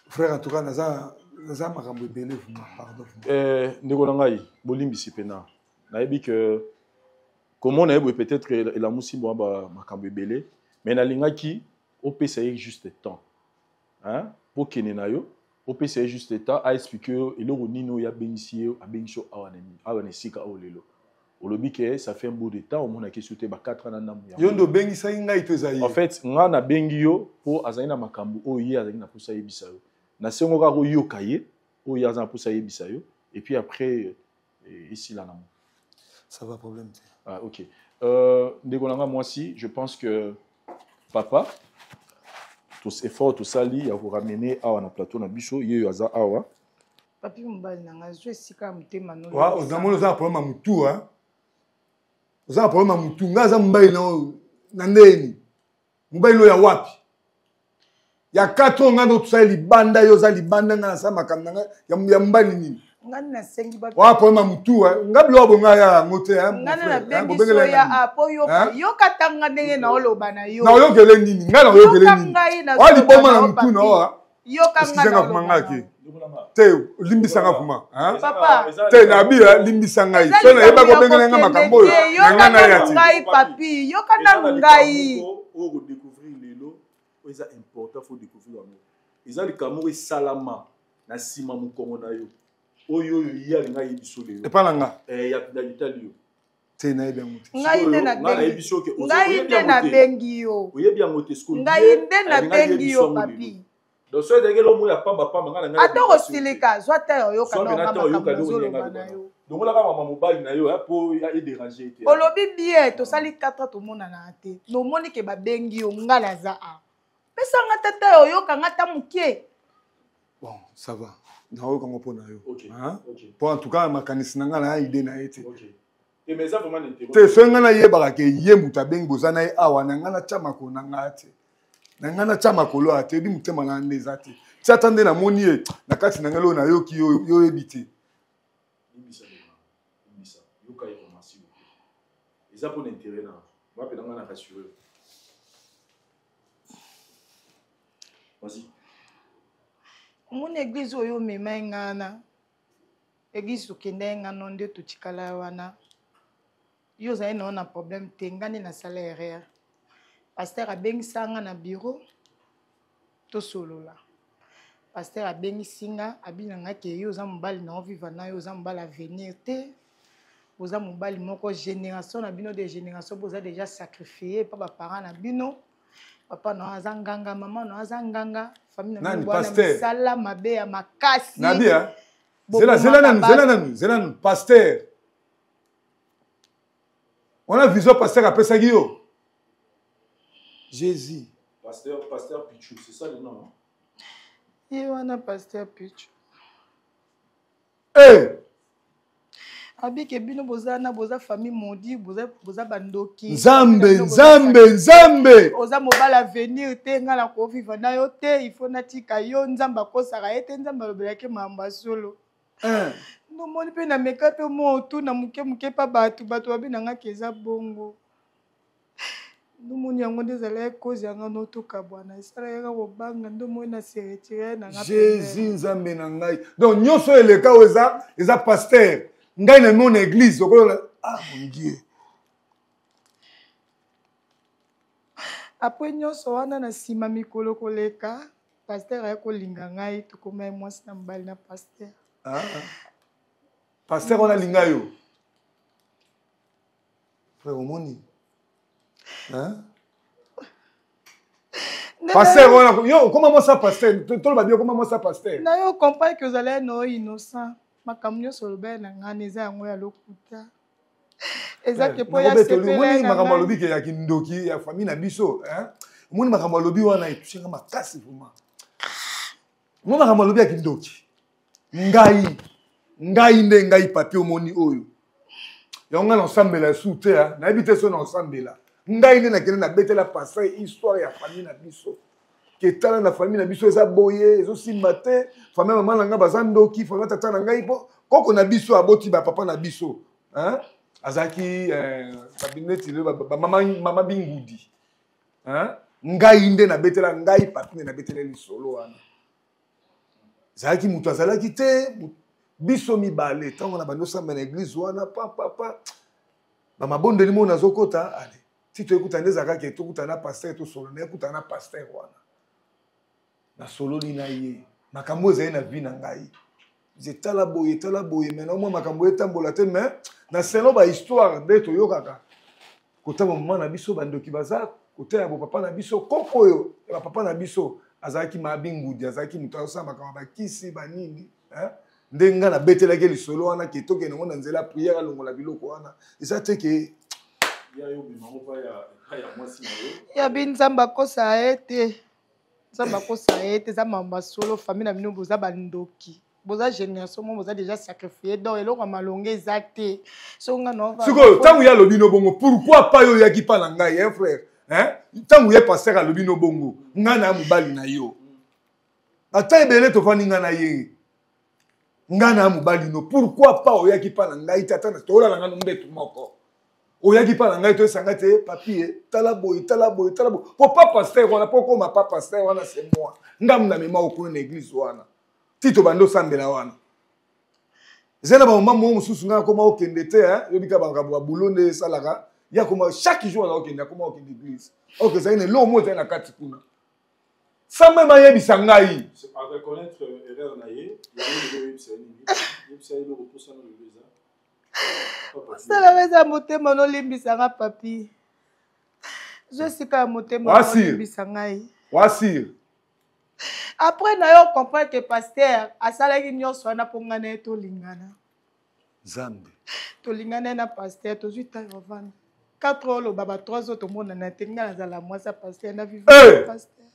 frère en tout cas naza makambo ebele pardon ndeko na ngai bolimbisi mpena nayebi ke comment nayebi peut-être elamusi mwa makambo ebele mais nalingaki opesa ye juste temps po kende na yo opesa ye juste temps aexplike yo eloko nini oyo abengisi yo awa na esika oyo lelo olobi ke ça fait un bout de temps omonaki so te ba 4 ans na ndamu yo ndo obengisaki ngai to eza ye en fait nga nabengi yo mpo azali na makambo oyo ye azali na mposa yebisa yo nasengo kaka oyoka ye oyo aza na mposa yebisa yo et puis après esila na mo ça va problème te ok ndeko na nga mwasi je pense que papa tous effort tosali ya koramener awa na plateau na biso ye oyo aza awa papi mobali na nga zwa esika motema ozamoni oza na problème ya mutu oza na problème ya mutu ngai aza mobali na ndeni mobali oyo ya wapi ya 4 ans ngai ndo tosali libanda yo oza libanda ngai nasala makambo na ngai ya mobali nini ngani nasengi wa problème ya mutu ngai bilo bonga ya yango te ngani nabengiso ya apo yoka tanga ndenge na oloba na yo na oyokele nini ngai na oyokele nini wa liboma na mutu na owa yoka nga kumangaki te limbisanga kuma te nabi limbisa ngai so na yeba ko bengana nga makambo oyo nga na yati ngai papi yoka na ngai o ko découvrir lelo o eza important faut découvrir yango eza likambo esalama na sima mokongo na yo oyo ya nga yebiso lelo epa na nga ya d'Italie yo te na yeba muti ngai nde na bengi yo oyebi yango te sko ngai nde na bengi yo papi donc so ndengelo mo ya pamba nga na ngai atoko silika zwa te oyoka na makambo nazoloba na yo donc la mama mobali na yo po ya déranger te olobi bien tosali 4 tomonana te nomoni ke babengi yo nga naza a pesa nga tata oyoka nga ta mukie bon ça va na oyoka ngo pona yo pour en tout cas makanisi na nga na idée na ye te te so nga na yebaka ke ye mutu abengi boza na ye awa na nga na tia makolo na nga te na nga na tia makolo ate ebi motema na nde eza te ti ata nde namoni ye na kati na ngai loo nayoki yo oyebi te eza mpo na intérêt na bape na nga na rassure vas-y omoni église oyo omemai ngana église okende ngano nde totikala wana yo ozali nao na problème te nga nde nasala erreur paster abengisa nga na bureau tosolola paster abengisi nga abina nga ke yo oza mobali na ovivre na yo oza mobali avenir te oza mobali moko génération na bino de génération boza déjà sacrifié pa baparent na bino papa na aza nganga mama na aza nganga famille na bino bwana misala mabe ya makasi nabia zela nanu pasteur on a vision pasteur apesaki yo Jésus. Pasteur Pichou, c'est ça le nom, non? Il y a un pasteur Pichou. Hey! Abike bino bozana boza famille maudit boza bandoki. Nzambe. Oza mobala venir te ngala ko vivre na yo te il faut natika yo nzamba ko saka ete nzamba lobelake mamba solo. No moni pe na meka pe mo tu na muke pa batu babina keza bongo. Nous avons des causes à notre cabane. Jésus nzambe na ngai. Donc nyonso eleka eza pasteur. Ngai na mon église. Ah mon Dieu. Après nyonso wana na sima mikolo koleka, pasteur akolinga ngai tukoma mwasi na mbali na pasteur. Ah. Pasteur on a linga yo. Frère omoni. Hein? Pasteur, comment ça pasteur? Tout le monde dit comment ça pasteur? Na yo comprends que vous allez no innocent. Makamnyo sur le ben na ngani za yango ya lokuta. Ezake po ya sepela. Moni makamalobi ke ya kindoki ya famille na biso, hein? omoni makambo alobi wana etushenga makasi vraiment omoni makambo alobi ya kindoki ngai nde ngai papier omoni oyo yango nga na osambela esu te nayebi te so na osambela ngai nde nakende nabetela passé histoire ya famille na biso ketala na famille na biso eza boye ezosimba te famille mama na ngai baza ndoki famille tata na ngai mpo koko na biso aboti bapapa na biso azalaki babineti mama bingudi ngai nde nabetela ngai papi nde nabetela lisolo wana ezalaki moto azalaki te biso mibale ntango na bando osamba na eglise wana papapa bamabondeli mo nazokota ale ti toyekuta nde ezalaka ke tokutana na paster tosolo nayekutana na paster wana nasololi na ye makambo ezali na vi na ngai tala boye me naomwa makambo etambola te me na selo bahistoire nde toyokaka kotala mama na biso bandoki baza kotala bopapa na biso koko oyo ya bapapa na biso azalaki mabingudi azalaki moto azosala makambo bakisi banini nde nga nabetelaki lisolo wana ke tokende ngo na nzela priere alongola biloko wana eza te ke yabi nzambe akosa ye te nzambe akosa ye te eza mamba solo famille na bino boza bandoki boza génération mo boza déjà sacrifié donc eloko ya malonge eza te songa nova sikoyo ntango ye alobi no bongo pourquoi pas yo oyaki mpa na ngai frère ntango ye paster alobi no bongo ngai na mobali na yo ata ebele tofandi ngai na ye ngai na mobali no pourquoi pas oyaki mpa na ngai te ata toolala ngai no mbetu moko oyaki mpa na ngai toyesanga te papie tala boye po pa paster wana po koma pa paster wana c'est moi ngamu na mema okuna na église wana tito bando sambela wana zena ba mama mosusu nga koma okende te yobika bangabu ya boulot nde esalaka ya koma chaque jour na okende akoma okende église ok ça ine lo mo te na kati kuna sans même yebisa ngai c'est à reconnaître erreur na ye ya yebisa ye repoussa na l'église osala eza motema nolimbisanga papi zosika ya motema nolimbisa ngai wasir après na yo comprendre que pasteur asalaki nyonso wana mpo ngai na ye tolingana nzambe tolingana na pasteur tozwi ntango ovanda 4 heures oloba ba 3 heures tomonana te ngai nazala mwasi ya pasteur na vive pasteur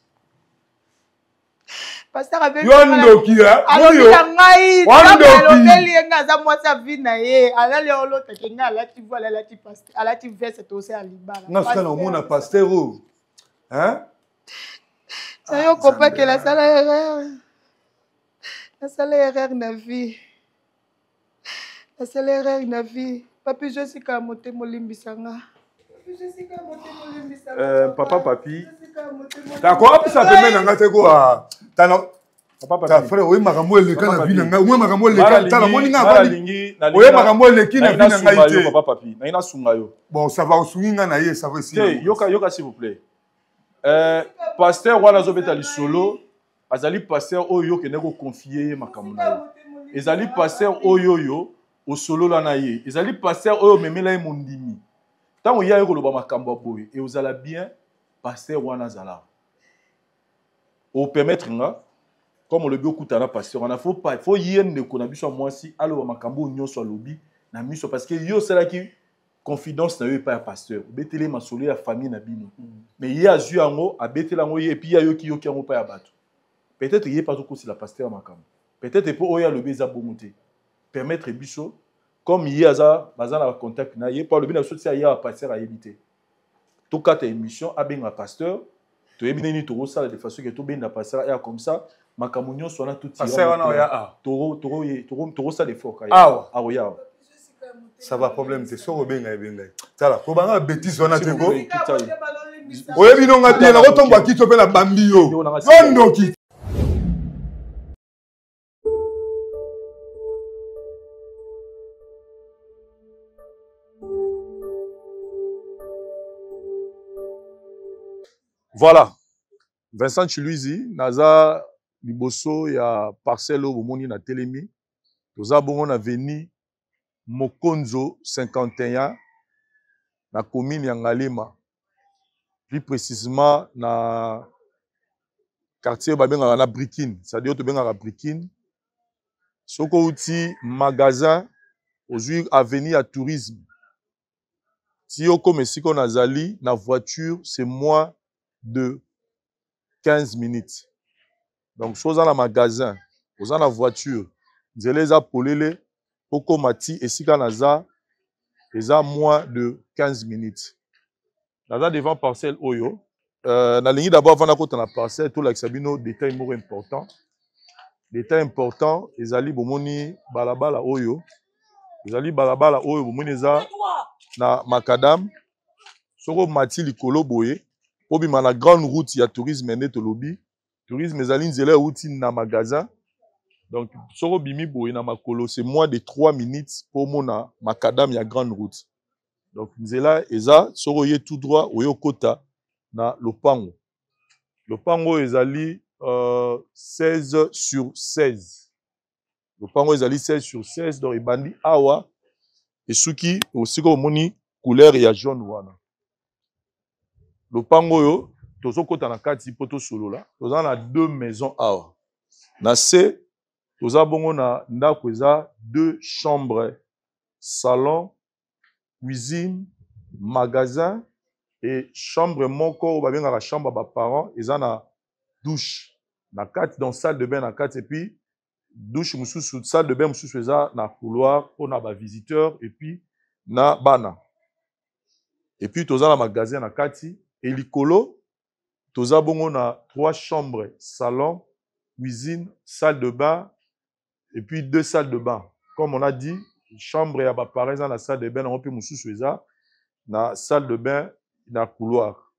pasteur abelobina ngai alobeli ye ngai aza mwasi ya vi na ye alali olotake ngai alati voile alati pasteur alati veste tose ya libala nga sika na omona pasteur oyo nayo kopake nasala erreur na vie nasala erreur na vie papi josika motema olimbisanga papa papi d'accord apesa pembe na nga te koa tala frère oye makambo eleka na vi na ngai oye makambo eleka tala moni nga oye makambo eleki na vi na ngai te papa papi na ina sunga yo bon ça va osungi nga na ye ça va esi yoka s'il vous plaît pasteur wana azobeta lisolo azali pasteur oyo okende koconfie ye makambo na ye ezali pasteur oyo osolola na ye ezali pasteur oyo omemela ye mondimi ntango ya ye koloba makambo ya boye e ozala bien pasteur wana azala opermettre nga comme olobi okutana pasteur wana fo ye ndeko na biso ya mwasi aloba makambo nyonso alobi na miso parce que yo osalaki confidence na yo epai ya pasteur obeteli masolo ya famille na bino mais ye azwi yango abeteli yango ye epuis ayoki yango epai ya bato peut-être ye pas okosila pasteur ya makambo peut-être mpo oyo alobi eza bongo te permettre biso comme ye baza na bacontact na ye mpo alobi na biso ti aya pasteur ayebi te tokata émission abenga pasteur toyebi nini tokosala de façon ke tobenda pasteur aya comme ça makambo nyonso wana tokosala effort awa ya ça va problème te soko benga ebengai tala kobanga bêtise wana te ko oyebi nonga bien na kotomba kito pe na bambi yo ndoki voilà Vincent Chiluizi naza liboso ya parcelle oyo bomoni na telemi toza bongo na veni Mokonzo 51 na commune ya Ngalema plus précisément na quartier babengaka na Brikine c'est-à-dire tobengaka Brikine soko uti magasin ozwi avenue ya tourisme ti okoma esika nazali na voiture c'est moins de 15 minutes. Donc, chose dans le magasin, vous dans la voiture, vous allez à polele, poko mati, et si naza, moins de 15 minutes. Naza devant parcelle Oyo. Na ligne d'abord, avant de la parcelle, tout l'axabino, détail important. Détail important, les ali bomoni balabala Oyo. Les ali balabala Oyo, bomoni za na makadam. Soko mati likolo boye. Obi ma la grande route, il y a tourisme net lobby. Tourisme, les ali nzele outi na magasin. Donc, soko bimi boye na makolo, c'est moins de 3 minutes pour mon makadam, il y a grande route. Donc, nzela eza, soko ye tout droit, oyo kota. Na lopango. Lopango ezali 16 sur 16. Lopango ezali 16 sur 16. Donc, ebandi awa. Et suki, aussi comme moni, couleur ya jaune wana. Lopango yo, tozo kota na kati poto solo la. Toza na 2 maisons awa. Na se, toza bongo na ndako eza 2 chambres. Salon, cuisine, magasin. Et chambre moko, ou bien la chambre à parents, ils ont une douche. Na quatre dans salle de bain na quatre et puis douche sous salle de bain sous na couloir pour na ba visiteur et puis na bana. Et puis toza la magasin na kati et likolo toza bongo na 3 chambres, salon, cuisine, salle de bain et puis 2 salles de bain. Comme on a dit, chambre ya ba parents dans la salle de bain on peut sous na salle de bain na couloir.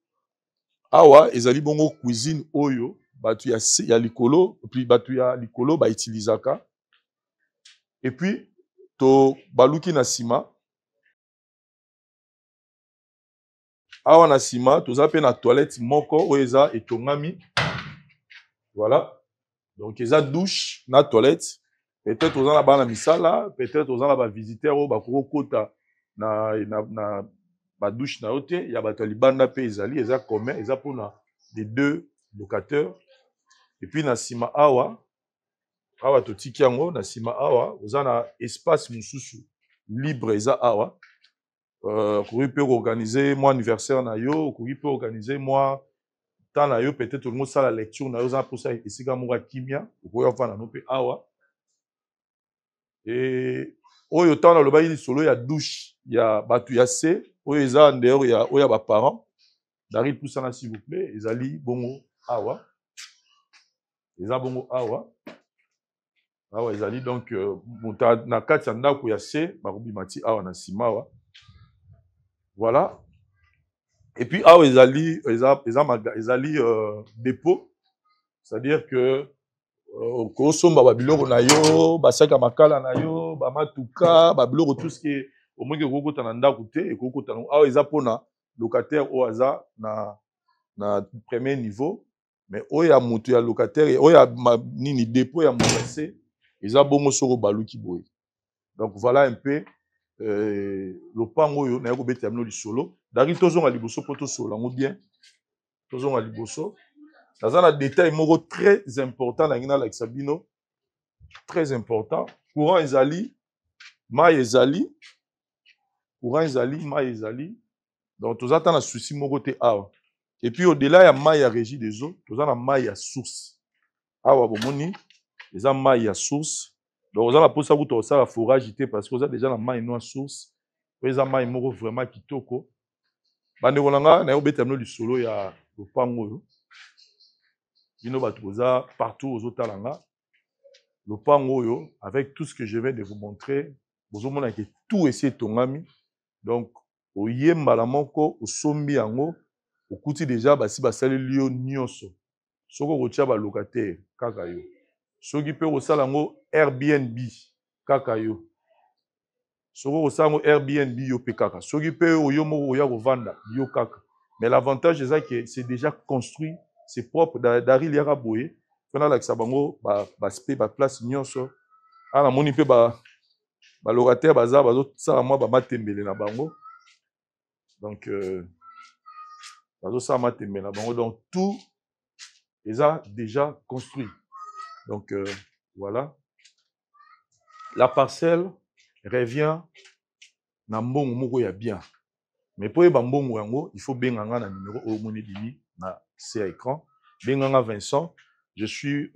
Awa ezali bongo cuisine oyo batu ya likolo puis batu ya likolo ba utilizaka. Et puis to baluki na sima. Awa na sima toza pe na toilette moko oyo eza etongami. Voilà. Donc eza douche na toilette. Peut-être toza na bana misala, peut-être toza na ba visiteur oyo bakoko kota na ba douche na yote, il y a bato libanda pe ezali, eza commun, eza pour les 2 locataires. Et puis na sima awa totiki yango, na sima awa, oza na espace mususu libre eza awa. Kouri peut organiser moi anniversaire na yo, kouri peut organiser moi temps na yo, peut-être tout le ça la lecture na yo, za pour ça esika mura kimia, kouri enfin na no pe awa. Et oyo temps na loba yi solo ya douche, ya batu ya se. Oyo eza ndeur ya oya ba parents dari poussana s'il vous plaît ezali bongo awa eza bongo awa ezali donc na kati ya ndako ya se barubi mati awa na sima awa voilà. Et puis awa ezali dépôt, c'est-à-dire que ko somba ba biloko na yo basaka makala na yo ba matuka ba biloko tout ce qui est au moins que kokota na ndako te et kokota na awa eza pona locataire o aza na premier niveau mais oya mutu ya locataire oya nini dépôt ya monase eza bongo soko baluki boye. Donc voilà un peu lopango yo na yako beta mno lisolo dari tozonga liboso poto solo ngo bien tozonga liboso dans un détail moko très important na ngina la Sabino, très important. Courant ezali mai ezali courant ezali mai ezali donc tous attend na souci moko te awa. Et puis au-delà ya mai ya régie des eaux tous na mai ya source awa bomoni eza mai ya source. Donc on a posa ku to ça forage te parce que on a déjà la mai no source eza mai moko vraiment kitoko bande kolanga na yo betamno lisolo ya lopango yo bino batoza partout aux otalanga lopango yo avec tout ce que je viens de vous montrer vous omona que tout essaie tongami. Donc oyemba la moko osombi yango okuti déjà basi basali lio nyonso soko kotia ba locataire kaka yo soki pe osala yango Airbnb kaka yo soko osala yango Airbnb yo pe kaka soki pe oyo moko oya kovanda yo kaka. Mais l'avantage c'est que c'est déjà construit, c'est propre dari liaka boye fona la kisabango ba place nyonso ala moni pe ba locataire baza bazo sala moi ba matembele na bango. Donc bazo sala matembele na bango donc tout est déjà construit. Donc voilà. La parcelle revient na mbongo moko ya bien. Mais pour yeba mbongo yango, il faut benganga na numéro au moni dimi na ce écran. Benganga Vincent, je suis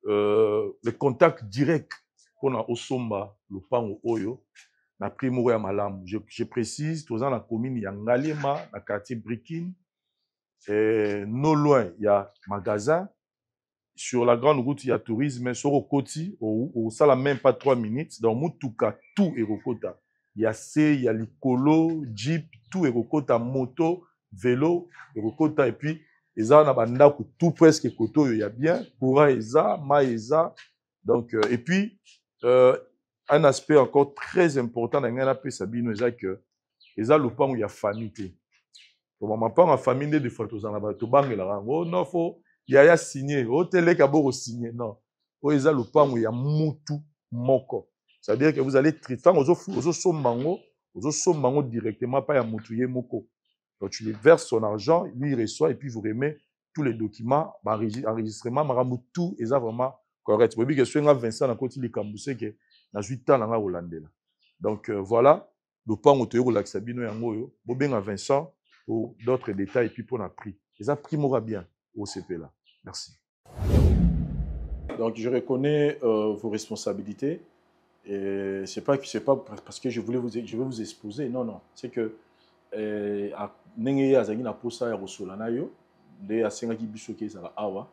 le contact direct pour na Osomba, le Pango Oyo, na Primo ya Malam. Je précise, tous dans la commune, il y a Ngalema, na quartier Brikin, non loin, il y a magasin. Sur la grande route, il y a tourisme, sur le côté, ça la même pas 3 minutes. Dans Moutouka, tout est Rokota. Il y a C, il y a l'Icolo, Jeep, tout est Rokota, moto, vélo, Rokota, et puis, ils ont tout presque Koto, il y a bien, Koura, Eza, Maeza. Donc, et puis, un aspect encore très important dans l'AP Sabino, c'est que, ils ont le pan où il y a famille. Pour ma part, en famille, des fois, tous en avez, tout bang, oh non, faut. Il y a signé, hôtel Kaboro signé, non. Il y a le pan où il y a Moutou Moko. C'est-à-dire que vous allez traiter, aux sommango directement, pas à Moutouye Moko. Donc tu lui verses son argent, lui il reçoit et puis vous remet tous les documents, enregistrement, tout est vraiment correct. Vous voyez que je suis Vincent dans le côté de Kamboussé qui a 8 ans dans la Hollande. Donc voilà, le pan où tu es au lac Sabino et en Moyo, Bobin Vincent pour d'autres détails et puis pour la prix. Les a pris bien au CP là. Merci. Donc, je reconnais vos responsabilités. Et c'est pas parce que je veux vous exposer. Non, non. C'est que na posa ya rosolana yo de asenga ki biso ke za awa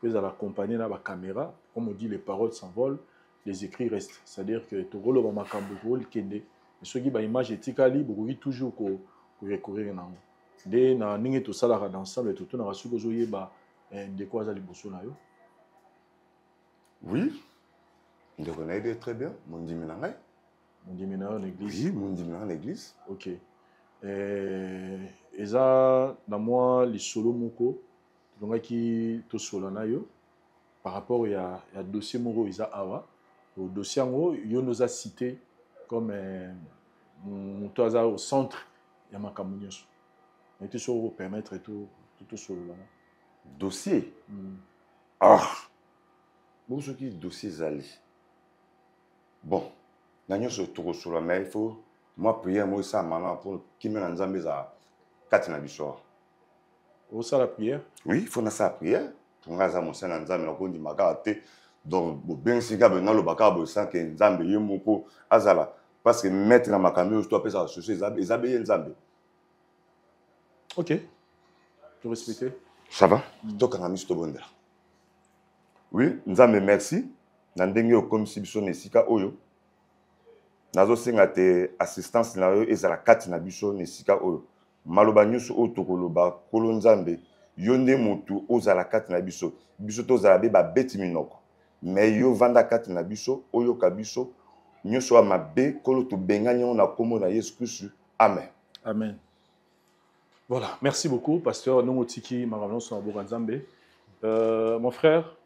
que za accompagner na ba caméra, comme on dit, les paroles s'envolent, les écrits restent. C'est-à-dire que to rolo ba makambo ko likende soki ba image etikali bokoki toujours ko recourir na ngo. De na ninge to sala dans ensemble to na rasuko zo yeba de quoi za liboso na yo. Oui, je connais très bien mon diminangai. Mon diminangai en église. Oui, mon diminangai en église. OK. Et ça dans moi les solo moko donc qui to solana yo par rapport à dossier moko isa awa au dossier ngo yo nous a cité comme to za au centre ya makambo nyonso. Mais tu so permettre tout solo là. Dossier. Ah. Bon ce qui dossier zali. Bon, nanyo so to solo mais il faut moi prière moi ça maintenant pour qui me nzambe za katina biso. Au ça la prière? Oui, il faut na ça prière. Pour ngaza mon sana nzambe na ko ndi makate. Donc ben siga ben na lo bakabo sans que nzambe yemoko azala parce que mettre na makambo to apesa so ezabe nzambe. OK. Tu respectes? Ça va? Donc na misto bondela. Oui, nzambe merci. Na ndenge o comme si biso nesika oyo. Nazo senga te assistance na yo ezala kati na biso nesika oyo. Maloba nyusu o tokoloba kolo nzambe yonde motu ozala kati na biso. Biso to zala be ba beti minoko. Mais yo vanda kati na biso oyo ka biso nyusu wa mabe kolo to benganya na komo na Yesu Christ. Amen. Amen. Voilà, merci beaucoup pasteur Nongotiki Maravnos Nzambe. Mon frère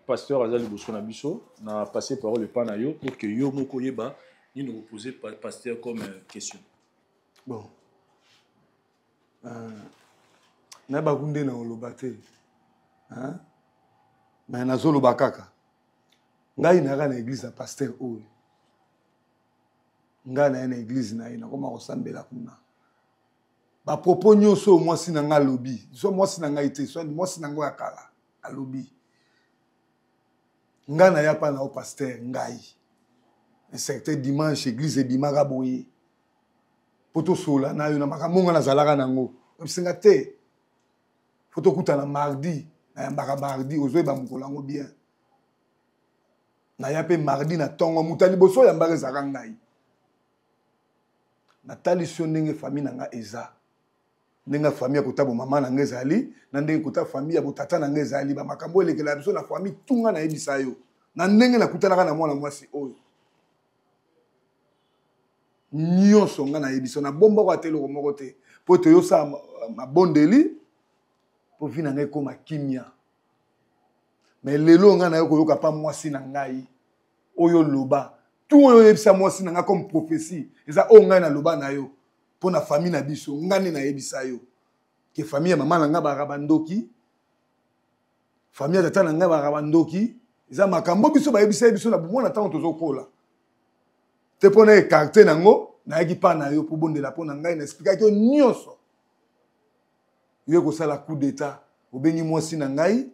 pasteur Azali Bosona Biso n'a passé par le panayo pour que yo moko yeba ni nous poser pasteur comme question. Bon. Na bakunde na olobate. Hein? Mais na zolo bakaka. Ngai na na église ya pasteur oyo. Ngai na église na ina koma osambela kuna. Ba propos nyonso mwasi na nga lobi. So mwasi na nga ite, so mwasi na nga akala alobi. Ngai na ya pa na o pasteur ngai. Un certain dimanche église bimaka boye. Poto sola na yo na makamonga na zalaka nango. Bisenga te. Foto kuta na mardi, na mbaka mardi ozo ba mukolango bien. Na ya pe mardi na tongo mutali boso ya mbaka zaka ngai. Na talisio ndenge famille nanga eza. Ndenge famille kotabo mama na ngezali, na ndenge kota famille botata na ngezali ba makambo elekela biso na famille tunga na yebisa yo. Na ndenge na kutana na mwana mwasi oyo. Nyonso nga na yebiso na bomba kwa telo moko te po to yosa mabondeli po vina ngai koma kimia mais lelo nga na yo koyoka pa mwasi na ngai oyo loba tout oyo yebisa mwasi na nga comme prophétie eza o ngai na loba na yo po na famille na biso ngani na yebisa yo ke famille ya mama na nga ba bandoki famille ya tata na nga ba bandoki eza makambo biso ba yebisa biso na bomona tango tozokola te pona écarté nango na yaki pa na yo po bondela pona ngai na expliquer que nyonso yo ko sala coup d'état obengi mwasi na ngai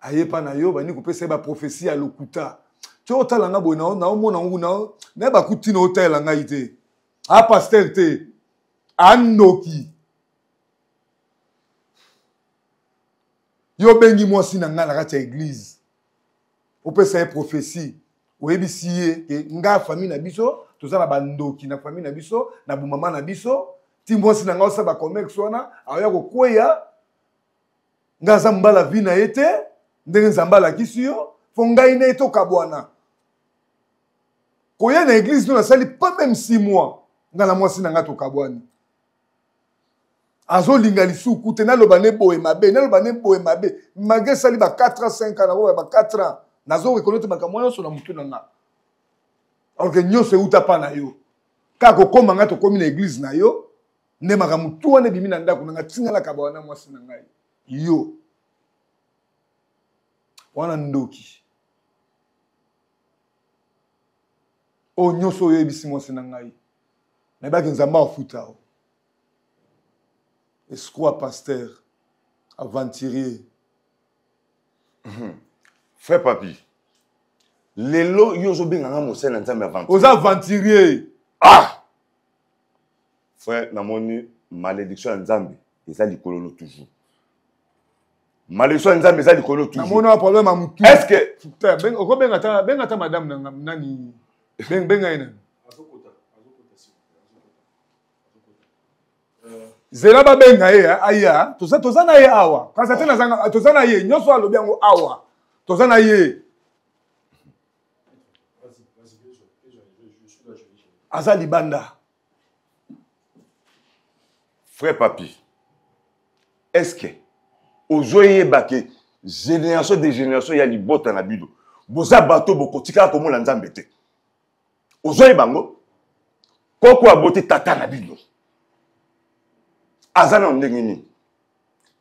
ayepa na yo bani kopesa ba prophétie ya lokuta to otala nga boy na omona nguna na ba kuti na otala ngai te a pasteur te anoki yo bengi mwasi na ngai na kati ya église opesa prophétie oyebisi ye ke nga famille na biso tozala bandoki na famille na biso na bumama na biso ti mwasi na nga osa ba commerce wana aya kokweya nga za mbala vi na ye te ndenge nzambe alakisi yo fo ngai na ye tokabwana koya na église no nasali pas même 6 mois nga na mwasi na nga tokabwani azolinga lisuku te naloba ne boye mabe malgré sali ba 4 ans 5 ans na ba 4 ans nazo reconnaître makambo nyonso na mutu na nga alors que nyonso euta pa na yo kaka kokoma nga tokomi na église na yo nde makambo tu wana ebimi na ndako na nga tingalaka bawana mwasi na ngai yo wana ndoki o nyonso oyo ebisi mwasi na ngai nayebaki nzambe afuta o escroc pasteur aventurier frère papi lelo yo ozobenganga mosali na nzambe aventurier oza aventurier frère namoni malédiction ya nzambe eza likolo toujours malédiction ya nzambe eza likolo toujours namoni problème ya mutu est-ce que okobenga ta madame na nani benga ina zela babenga ye aya toza na ye awa kasi ate nazanga toza na ye nyonso alobi yango awa toza na ye aza libanda frère papi est-ce que ozoyeba ke génération de génération ya libota na bino boza bato bokotikala komona nzambe te ozoyeba ngo koko aboti tata na bino aza na ndenge nini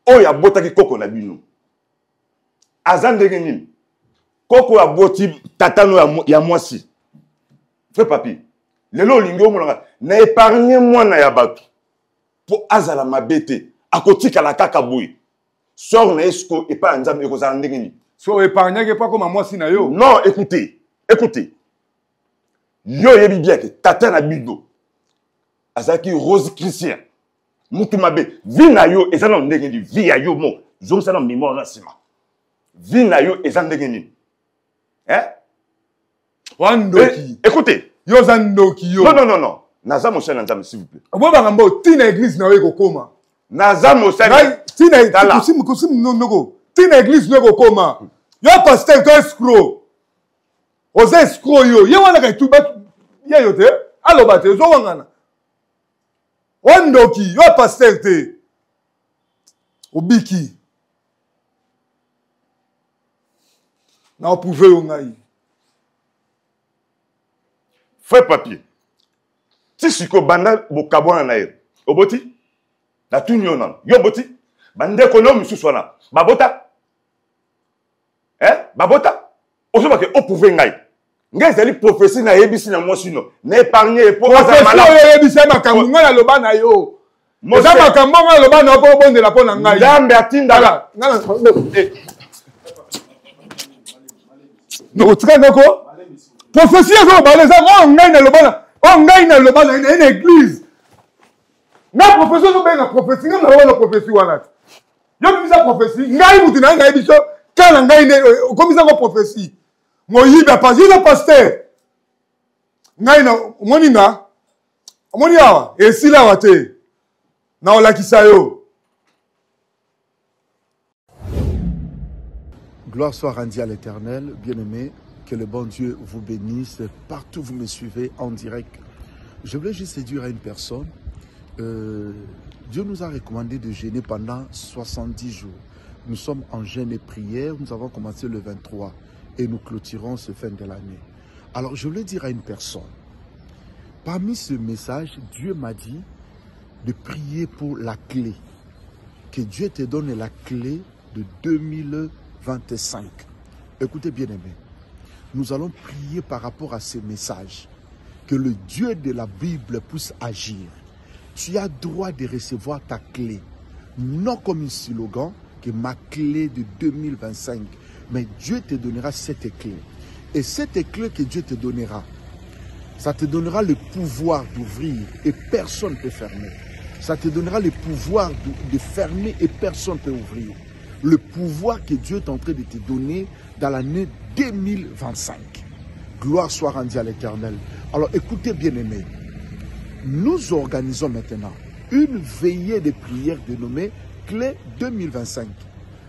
oyo abotaki koko na bino aza ndenge nini koko aboti tata no ya mwasi frère papi lelo olingi omonaka na épargne mwana ya bato po azala mabe te akotikala kaka boye sor na esko epa ya nzambe ekozala ndenge nini so épargnaki epa koma mwasi na yo non écoutez yo oyebi bien ke tata na bino azalaki Rose Christian mutu mabe vi na yo eza na ndenge nini vi ya yo mo zongisa na mémoire na nsima vi na yo eza ndenge nini wandoki écoutez yo za ndoki yo non naza mosali na nzambe s'il vous plaît obobanga mbo tina église na yo ekokoma naza mosali tina noko tina église no ekokoma yo pasteur to escroc oza escroc yo ye wana ka tu ye yo te aloba te ozowangana wandoki yo pasteur te obiki na oprouve yo ngai frère papier ti siko banda bokabwana na ye oboti na tuni yo nano yo boti bandeko no misusu wana babota ozobake oprouve ngai ngai ezali prophétie na yebisi na mwasi no na épargne epo oyo yebisa makambo ngai naloba na yo oza makambo ngai naloba na yo mpo obondela mpo na ngai nzambe atindaka otika ndoko prophétie ezobala eza oyo ngai naloba na ene église na prophétie ozobenga prophétie ngai naloba na prophétie wana te yo bimisa prophétie ngai mutu na ngai biso kala ngai nde okomisako prophétie moyibi apasina pasteur ngai na omoni nga omoni awa esili awa te na olakisa yo. Gloire soit rendue à l'Éternel, bien-aimé, que le bon Dieu vous bénisse partout où vous me suivez en direct. Je voulais juste dire à une personne, Dieu nous a recommandé de jeûner pendant 70 jours. Nous sommes en jeûne et prière, nous avons commencé le 23 et nous clôturons ce fin de l'année. Alors je voulais dire à une personne, parmi ce message, Dieu m'a dit de prier pour la clé. Que Dieu te donne la clé de 2025. Écoutez bien aimé, nous allons prier par rapport à ce message. Que le Dieu de la Bible puisse agir. Tu as droit de recevoir ta clé. non comme un slogan, que ma clé de 2025. Mais Dieu te donnera cette clé. Et cette clé que Dieu te donnera, ça te donnera le pouvoir d'ouvrir et personne ne peut fermer. Ça te donnera le pouvoir de fermer et personne ne peut ouvrir. Le pouvoir que Dieu est en train de te donner dans l'année 2025. Gloire soit rendue à l'Éternel. Alors écoutez bien aimés, nous organisons maintenant une veillée de prière dénommée Clé 2025.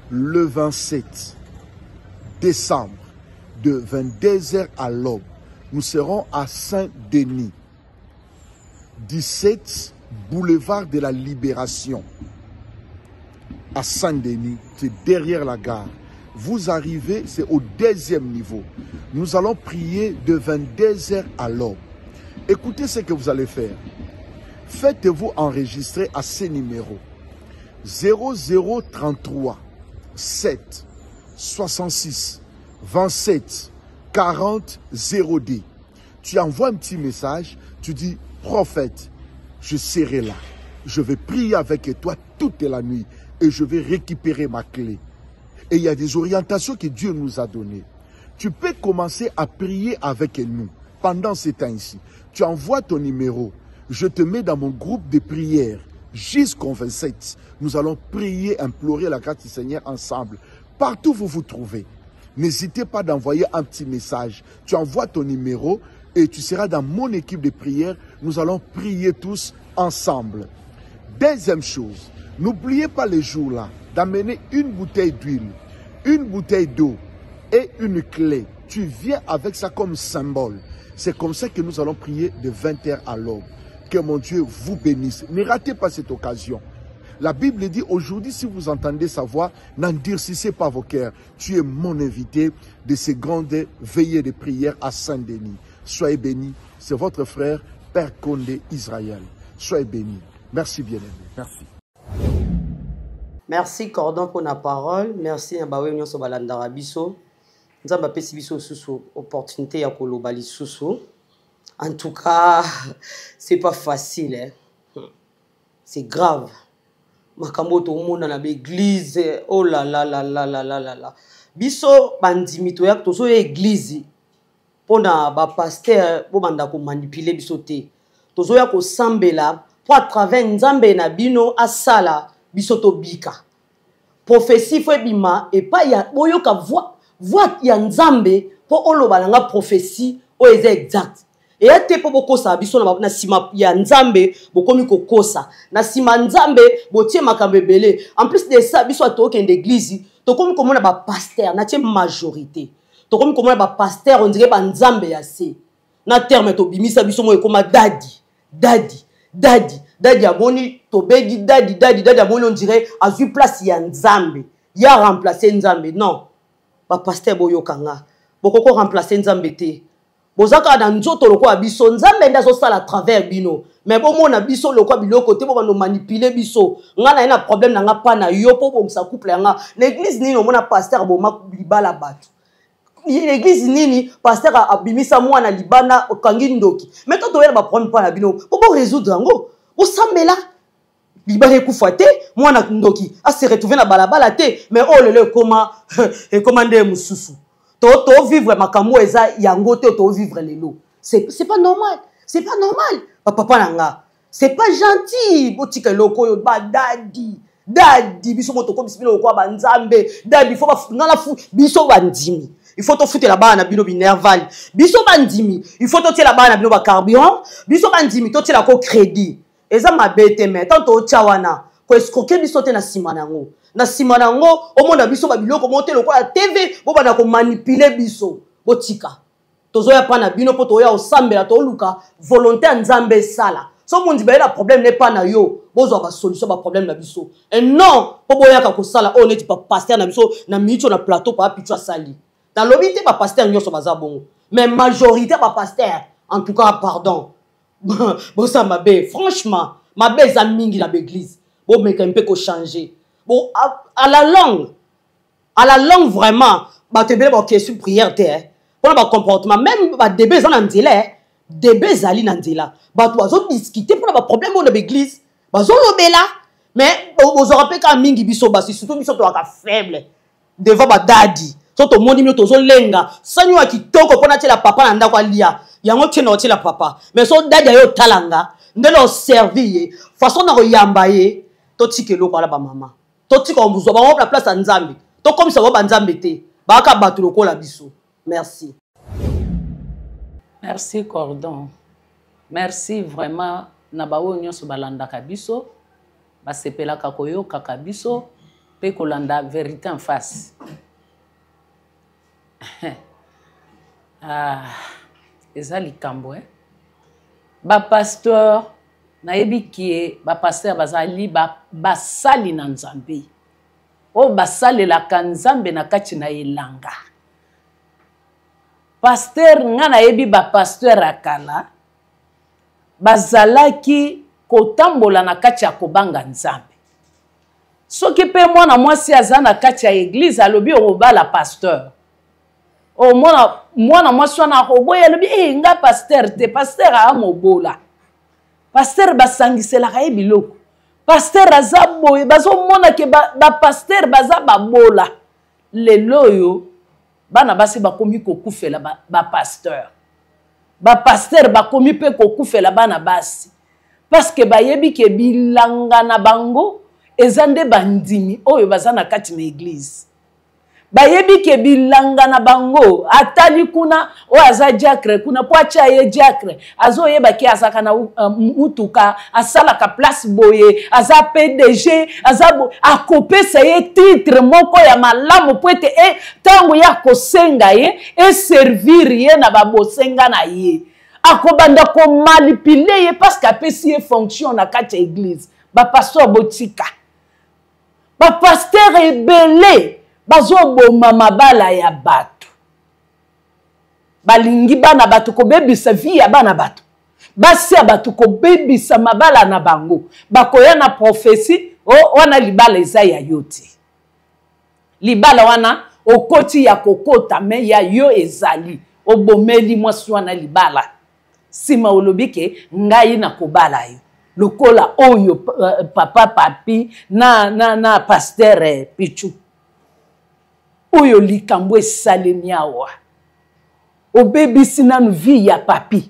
Le 27 décembre, de 22h à l'aube, nous serons à Saint-Denis, 17 boulevard de la Libération, à Saint-Denis, c'est derrière la gare. Vous arrivez, c'est au 2e niveau. Nous allons prier de 22h à l'aube. Écoutez ce que vous allez faire. Faites-vous enregistrer à ces numéros. 0033 7 66 27 40 0D. Tu envoies un petit message, tu dis, prophète, je serai là. Je vais prier avec toi toute la nuit et je vais récupérer ma clé. Et il y a des orientations que Dieu nous a données. Tu peux commencer à prier avec nous pendant ces temps-ci. Tu envoies ton numéro. Je te mets dans mon groupe de prière jusqu'au 27. Nous allons prier, implorer la grâce du Seigneur ensemble. Partout où vous vous trouvez, n'hésitez pas d'envoyer un petit message. Tu envoies ton numéro et tu seras dans mon équipe de prière. Nous allons prier tous ensemble. Deuxième chose, n'oubliez pas les jours-là d'amener une bouteille d'huile, une bouteille d'eau et une clé. Tu viens avec ça comme symbole. C'est comme ça que nous allons prier de 20h à l'aube. Que mon Dieu vous bénisse. Ne ratez pas cette occasion. La Bible dit aujourd'hui, si vous entendez sa voix, n'endurcissez pas vos cœurs. Tu es mon invité de ces grandes veillées de prière à Saint-Denis. Soyez bénis. C'est votre frère, Père Condé Israël. Soyez bénis. Merci bien-aimé. Merci. Merci Cordon pour la parole. Merci à Bawe Nyon Sobalandara Biso. Nous avons appelé Biso sous opportunité à Kolobali sous. En tout cas, c'est pas facile. Hein. C'est grave. Makambo to monde dans l'église. Oh là là là là là là là là. Biso bandimito yak to so église. Pona ba pasteur bo banda ko manipuler biso te. To so yak ko sambela pour à travers nzambe na bino asala biso to bika. Prophétie fo bima et pas ya boyoka voix ya nzambe po oloba nga prophétie o exact. Et à te po bokosa biso na sima ya nzambe bokomi kokosa na sima nzambe botie makambe belé. En plus de ça biso to kende église to komi komona ba pasteur na tie majorité to komi komona ba pasteur on dirait ba nzambe ya se na terme to bimisa biso mo ekoma dadi amoni to begi dadi amoni on dirait a vu place ya nzambe ya remplacer nzambe. Non ba pasteur boyokanga bokoko remplacer nzambe te. Bozaka na nzoto lokwa biso nzambe ndazo sala à travers bino mais bon mona biso lokwa biloko te bo bano manipuler biso ngana ina problème na nga pa na yo po bo sa couple nga l'église nini mona pasteur bo libala batu l'église nini pasteur abimisa mwana libana okangi ndoki mais to yela ba problème pa na bino bo résoudre ngo bo sambela libala ekufa te mwana ndoki a se retrouver na balabala te mais oh lele comment et commander mususu to vivre makambo eza yango te to vivre lelo c'est pas normal, c'est pas normal papa nanga c'est pas gentil botika loko yo ba dadi biso moto ko bisibino ko ba nzambe dadi faut ba ngala fu biso bandimi il faut to foutre la bana bino binerval biso bandimi il faut to tie la bana bino ba carburant biso bandimi to tie la ko crédit eza mabete mais tant to chawana ko escroquer biso te na sima nango na sima nango omona biso ba biloko monter lokola TV bo bana ko manipuler biso botika tozo ya pana bino po to ya osambela to luka volonté nzambe sala so mundi ba na problème n'est pas na yo bozo ba solution ba problème na biso et non po boya ka ko sala on est pas pasteur na biso na micho na plateau pa picho sali dans l'obité ba pasteur nyoso baza bongo mais majorité ba pasteur en tout cas pardon bon ça mabe franchement mabe za mingi la l'église bon mais un peu ko changer. Bon, à la langue vraiment, bah te belle question prière te, pour le comportement même bah débé zan andela, débé zali nandela, bah toi zo discuter pour le problème de l'église, bah zo lobela, mais vous aurez pas mingi biso basi surtout biso to ka faible devant ba dadi so to moni mi to zo lenga sanyo wa kitoko pona tela papa na ndako alia yango tena otela papa mais so dadi yo talanga ndelo servir façon na koyamba ye to tikelo kwa la ba mama to tika ombuzo ba la place à nzambe to comme ça ba nzambe te ba ka batu lokola biso merci. Merci Cordon. Merci vraiment na bawo nyonso balanda kabiso ba sepela kakoyo kakabiso pe kolanda vérité en face. Eza likambo ba pasteur na yebi ki ba pasteur bazali ba sali na nzambe o basale la kanzambe na kati na elanga. Pasteur nga na yebi ba pasteur akala bazalaki kotambola na kati ya kobanga nzambe. Soki pe mwana mwasi aza na kati ya église alobi obala pasteur. O mwana mwasi wana koboya alobi nga pasteur te pasteur a mobola. Pasteur basangisela ka biloko. Pasteur aza boye bazo mona ke ba pasteur baza babola. Lelo yo bana basi bakomi kokufela ba pasteur. Ba pasteur bakomi pe kokufela bana basi. Parce que bayebi ke bilanga na bango ezande bandimi oyo bazana kati na église. Bayebi ke bilanga na bango atali kuna o aza diacre kuna po acha ye diacre azo yeba ki azaka na mutuka asala ka place boye aza PDG azabo akopesa ye titre moko ya malamu po ete tango ya kosenga ye e servir ye na babosenga na ye akobanda ko manipuler ye parce que apesi ye fonction na kati ya église ba pasteur botika ba pasteur ebele bazo boma mabala ya bato balingi bana bato ko bebisa vie ya bana bato basi ya bato ko bebisa mabala na bango bakoya na prophétie wana libala eza ya yote libala wana okoti ya kokota me ya yo ezali obomeli mwasi wana libala sima olobike ngai na kobala yo lokola oyo papa papi na pasteur Pichu oyo likambo esalemi awa obebisi nanu vie ya papi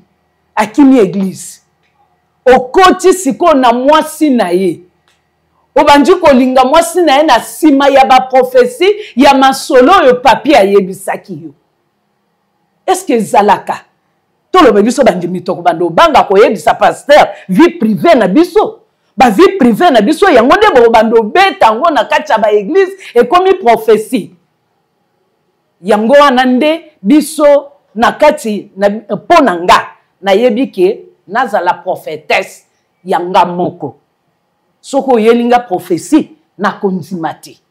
akimi église okoti siko na mwasi na ye obandi kolinga mwasi na ye na sima ya ba prophétie ya masolo oyo papi ayebisaki yo est-ce que zalaka toloba biso bandi mitoko bando banga koyebisa pasteur vie privée na biso ba vie privée na biso yango nde bo bando betango na kati ya ba église ekomi prophétie yango wana nde biso na kati na pona nga na yebike nazala prophétesse yanga moko soko yelinga prophétie na konzimati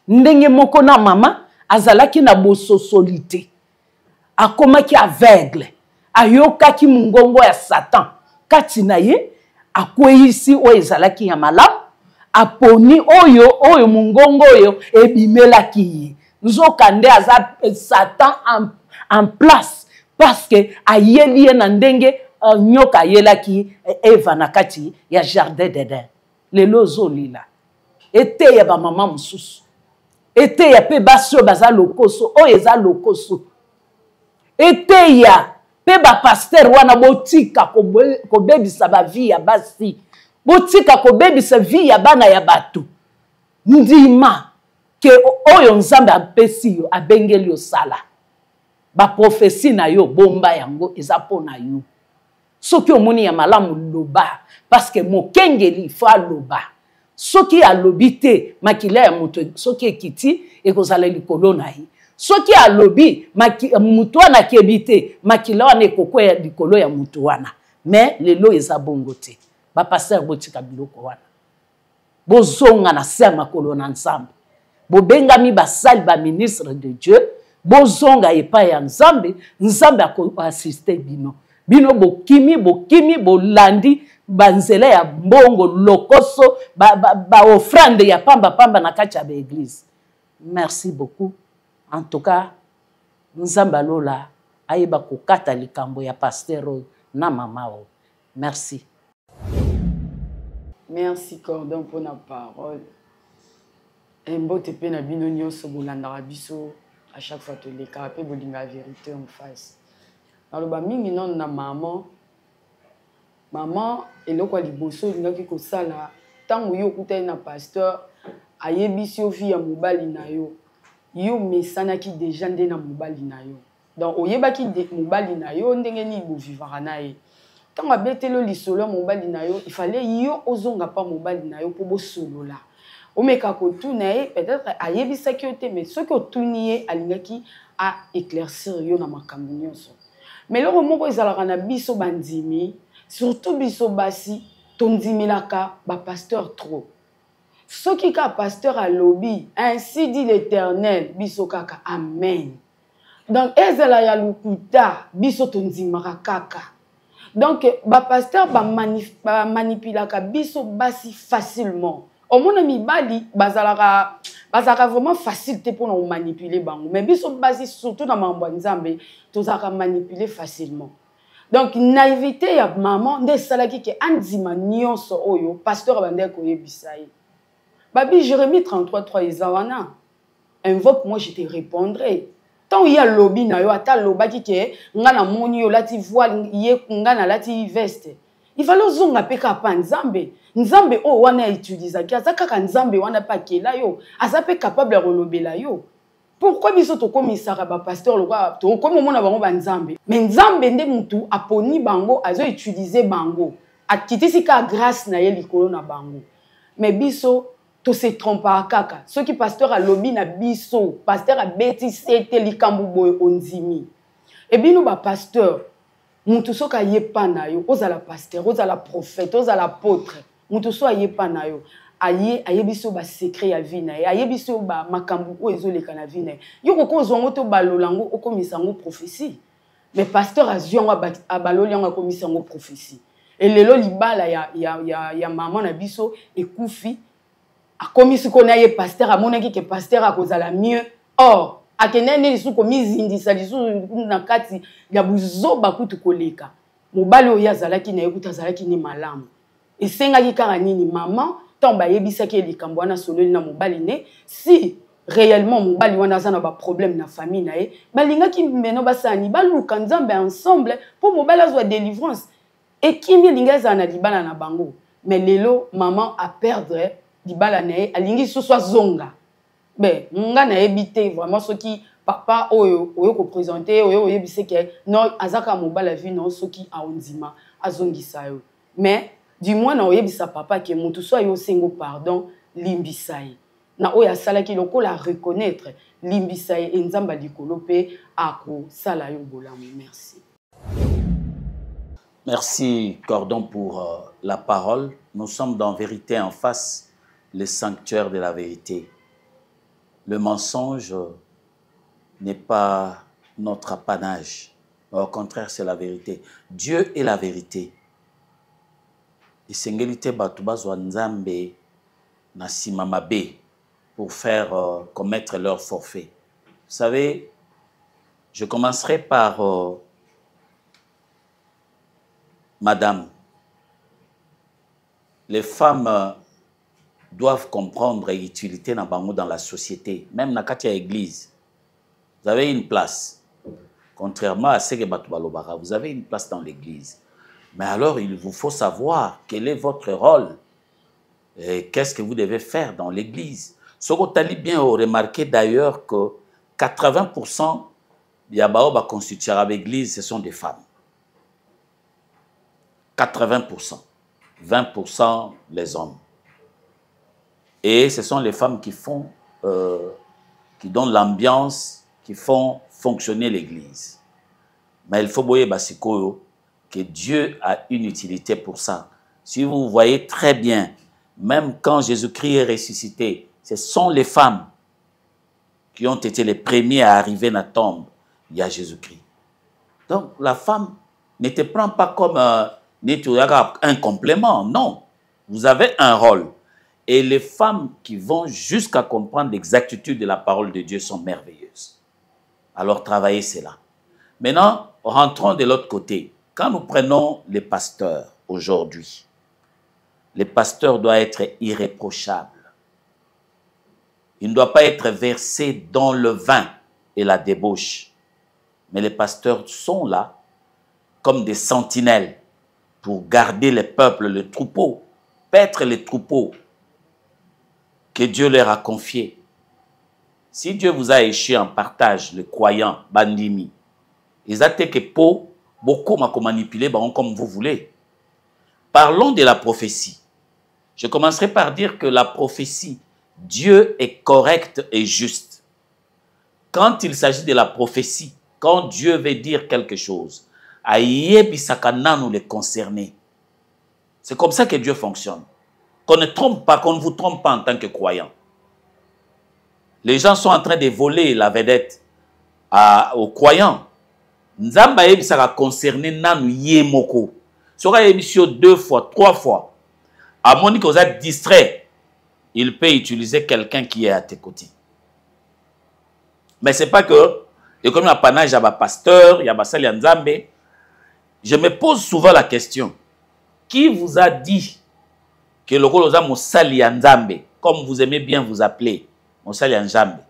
ndenge moko na mama azalaki na bososolite akomaki aveugle ayokaki mungongo ya Satan kati na ye akweyisi oyo ezalaki ya malamu aponi oyo mungongo oyo ebimelaki ye nzokande aza Satan en place parce que ayeli ye na ndenge nyoka ayelaki Eva na kati ya jardin d'Eden lelo zolila ete ya ba mama mususu ete ya pe basio baza lokoso oyo eza lokoso ete ya pe ba pasteur wana botika kobebisa ba vie ya basi botika kobebisa vie ya bana ya bato ndima ke oyo nzambe apesi yo abengeli yo sala ba prophétie na yo bomba yango eza pona yo soki omoni ya malamu loba parce que mokengeli fa loba soki alobi te makila ya moto soki ekiti ekozala likolo na ye soki alobi mutu wana kebi te makila wana ekokwea likolo ya mutu wana mais lelo eza bongo te ba pasteur botika biloko wana bozonga na se makolo na nzambe bobengami basali ba ministre de Dieu bozonga epai ya nzambe nzambe akoassiste bino bokimi bolandi banzela ya mbongo lokoso ba offrande ya pamba na kati ya ba église. Merci beaucoup. En tout cas, nzambe lola ayeba kokata likambo ya pasteur na mama o. Merci. Merci Cordon pour la parole. Un beau tépé na bino nyonso bolandaka biso à chaque fois to les carapé bolinga la vérité en face. Alors ba mingi non na maman. Maman eloko liboso lingaki ko sala tango yo kutay na pasteur ayebisi yo fi ya mobali na yo. Yo mesanaki déjà nde na mobali na yo. Donc oyebaki mobali na yo ndenge ni bo vivara na ye. Tant que betelo lisolo mobali na yo, il fallait yo ozonga pa mobali na yo pour bo solola. O meka ko tunae peut-être ayebisa ki ote mais ce que tunié alingaki a éclaircir yo na makambo nyonso. Mais le moko ezalaka na biso bandimi, surtout biso basi tondimilaka ba pasteur trop. Ce qui ka pasteur a lobby, ainsi dit l'Éternel, biso kaka amen. Donc ezala ya lukuta biso tondimaka kaka. Donc, ba pasteur ba manipulaka biso basi facilement. Au mon ami bali bazalaka vraiment facilité pour nous manipuler bango. Mais biso basi surtout dans mambo nzambe, tozaka manipuler facilement. Donc naïveté ya maman nde salaki ke andima nyonso oyo pasteur bande ko yebisai. Babi Jérémie 33:3 ezawana. Invoque moi je te répondrai. Tant il y a lobby na yo ata lobaki ke ngana moni yo lati voile ye ngana lati veste. Il fallait zonga peka pa nzambe. Nzambe o wana utiliser ki azaka ka nzambe wana pa kela yo. Azape capable relobela yo. Pourquoi biso to komisaka ba pasteur lokwa to komo mona bango ba nzambe. Mais nzambe nde mutu aponi bango azo utiliser bango. Akitisi ka grâce na ye likolo na bango. Mais biso to se trompe à kaka. Ceux qui pasteur à lobby na biso, pasteur a beti c'était likambu boy onzimi. Et bien nous ba pasteur, mutu soka yepa na yo, ozala pasteur, ozala prophète, ozala apôtre, mutu so yepa na yo. Aye biso ba secret ya vie na ye, aye biso ba makambu ko ezoleka na vie na ye. Yo ko zongo to balolango okomisango prophétie. Mais pasteur azion wa baloliango akomisango prophétie. Et lelo libala ya maman na biso ekufi. A commis ce qu'on a pasteur à mon avis que pasteur a causé la mieux. Or, à kenene les sous commis indi ça les sous na kati ya buzo bakutu koleka. Mobali oya zala ki na ekuta zala ki ni malamu. Et senga ki kara nini maman tomba yebisa ke likambo na solo na mobali ne si réellement mobali wana za na ba problème na famille na ye balinga ki meno basani baluka nzambe ensemble pour mobali azwa délivrance. Et kimi linga za na libala na bango. Mais lelo maman a perdre dibala nae alingi so zonga ben nga na ebité vraiment ce qui papa oyo ko présenter oyo yebise ke non azaka mobala vie non ce qui a ondima azongisa yo mais du moins na yebisa papa ke mutu so yo sengo pardon limbisai na oya sala ki lokola reconnaître limbisai enzamba likolo pe ako sala yo bolamu. Merci. Merci Cordon pour la parole. Nous sommes dans Vérité en face, le sanctuaire de la vérité. Le mensonge n'est pas notre apanage. Au contraire, c'est la vérité. Dieu est la vérité. Et Sengelite Batubazwa Nzambe Nasimamabe pour faire commettre leur forfait. Vous savez, je commencerai par Madame. Les femmes doivent comprendre l'utilité dans la société, même dans la église. Vous avez une place. Contrairement à ce que Batubalobara, vous avez une place dans l'église. Mais alors, il vous faut savoir quel est votre rôle et qu'est-ce que vous devez faire dans l'église. Ce que vous avez bien remarqué d'ailleurs que 80% des Yabaoba constitués à l'église, ce sont des femmes. 80%. 20% les hommes. Et ce sont les femmes qui font, qui donnent l'ambiance, qui font fonctionner l'église. Mais il faut voyer Basikoyo que Dieu a une utilité pour ça. Si vous voyez très bien, même quand Jésus-Christ est ressuscité, ce sont les femmes qui ont été les premiers à arriver dans la tombe. Il y a Jésus-Christ. Donc la femme ne te prend pas comme un complément, non. Vous avez un rôle. Et les femmes qui vont jusqu'à comprendre l'exactitude de la parole de Dieu sont merveilleuses. Alors travaillez cela. Maintenant, rentrons de l'autre côté. Quand nous prenons les pasteurs aujourd'hui, le pasteur doit être irréprochable. Il ne doit pas être versé dans le vin et la débauche. Mais les pasteurs sont là comme des sentinelles pour garder les peuples, le troupeau, paître les troupeaux que Dieu leur a confiés. Si Dieu vous a échu en partage, le croyant, bandimi, ils ont été que pour beaucoup m'a manipulé comme vous voulez. Parlons de la prophétie. Je commencerai par dire que la prophétie, Dieu est correct et juste. Quand il s'agit de la prophétie, quand Dieu veut dire quelque chose, nous les concerner. C'est comme ça que Dieu fonctionne. Qu'on ne trompe pas, qu'on ne vous trompe pas en tant que croyant. Les gens sont en train de voler la vedette aux croyants. Nzamba ebisaka concerné nanu yemoko. Sera émission 2 fois, 3 fois. À mon que vous êtes distrait, il peut utiliser quelqu'un qui est à tes côtés. Mais c'est pas que, et comme il y a panage, il y a un pasteur, il y a un Nzambe, je me pose souvent la question, qui vous a dit que le rôle de Moussali Nzambe, comme vous aimez bien vous appeler, Moussali Nzambe,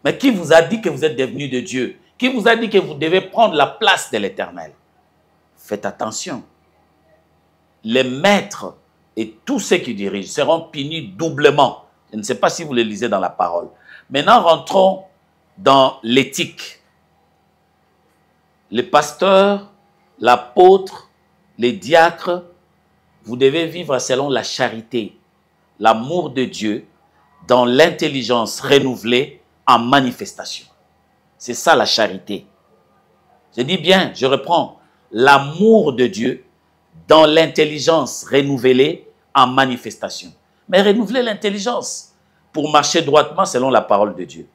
mais qui vous a dit que vous êtes devenu de Dieu? Qui vous a dit que vous devez prendre la place de l'Éternel? Faites attention. Les maîtres et tous ceux qui dirigent seront punis doublement. Je ne sais pas si vous le lisez dans la parole. Maintenant, rentrons dans l'éthique. Les pasteurs, l'apôtre, les diacres, vous devez vivre selon la charité, l'amour de Dieu, dans l'intelligence renouvelée en manifestation. C'est ça la charité. Je dis bien, je reprends, l'amour de Dieu dans l'intelligence renouvelée en manifestation. Mais renouveler l'intelligence pour marcher droitement selon la parole de Dieu.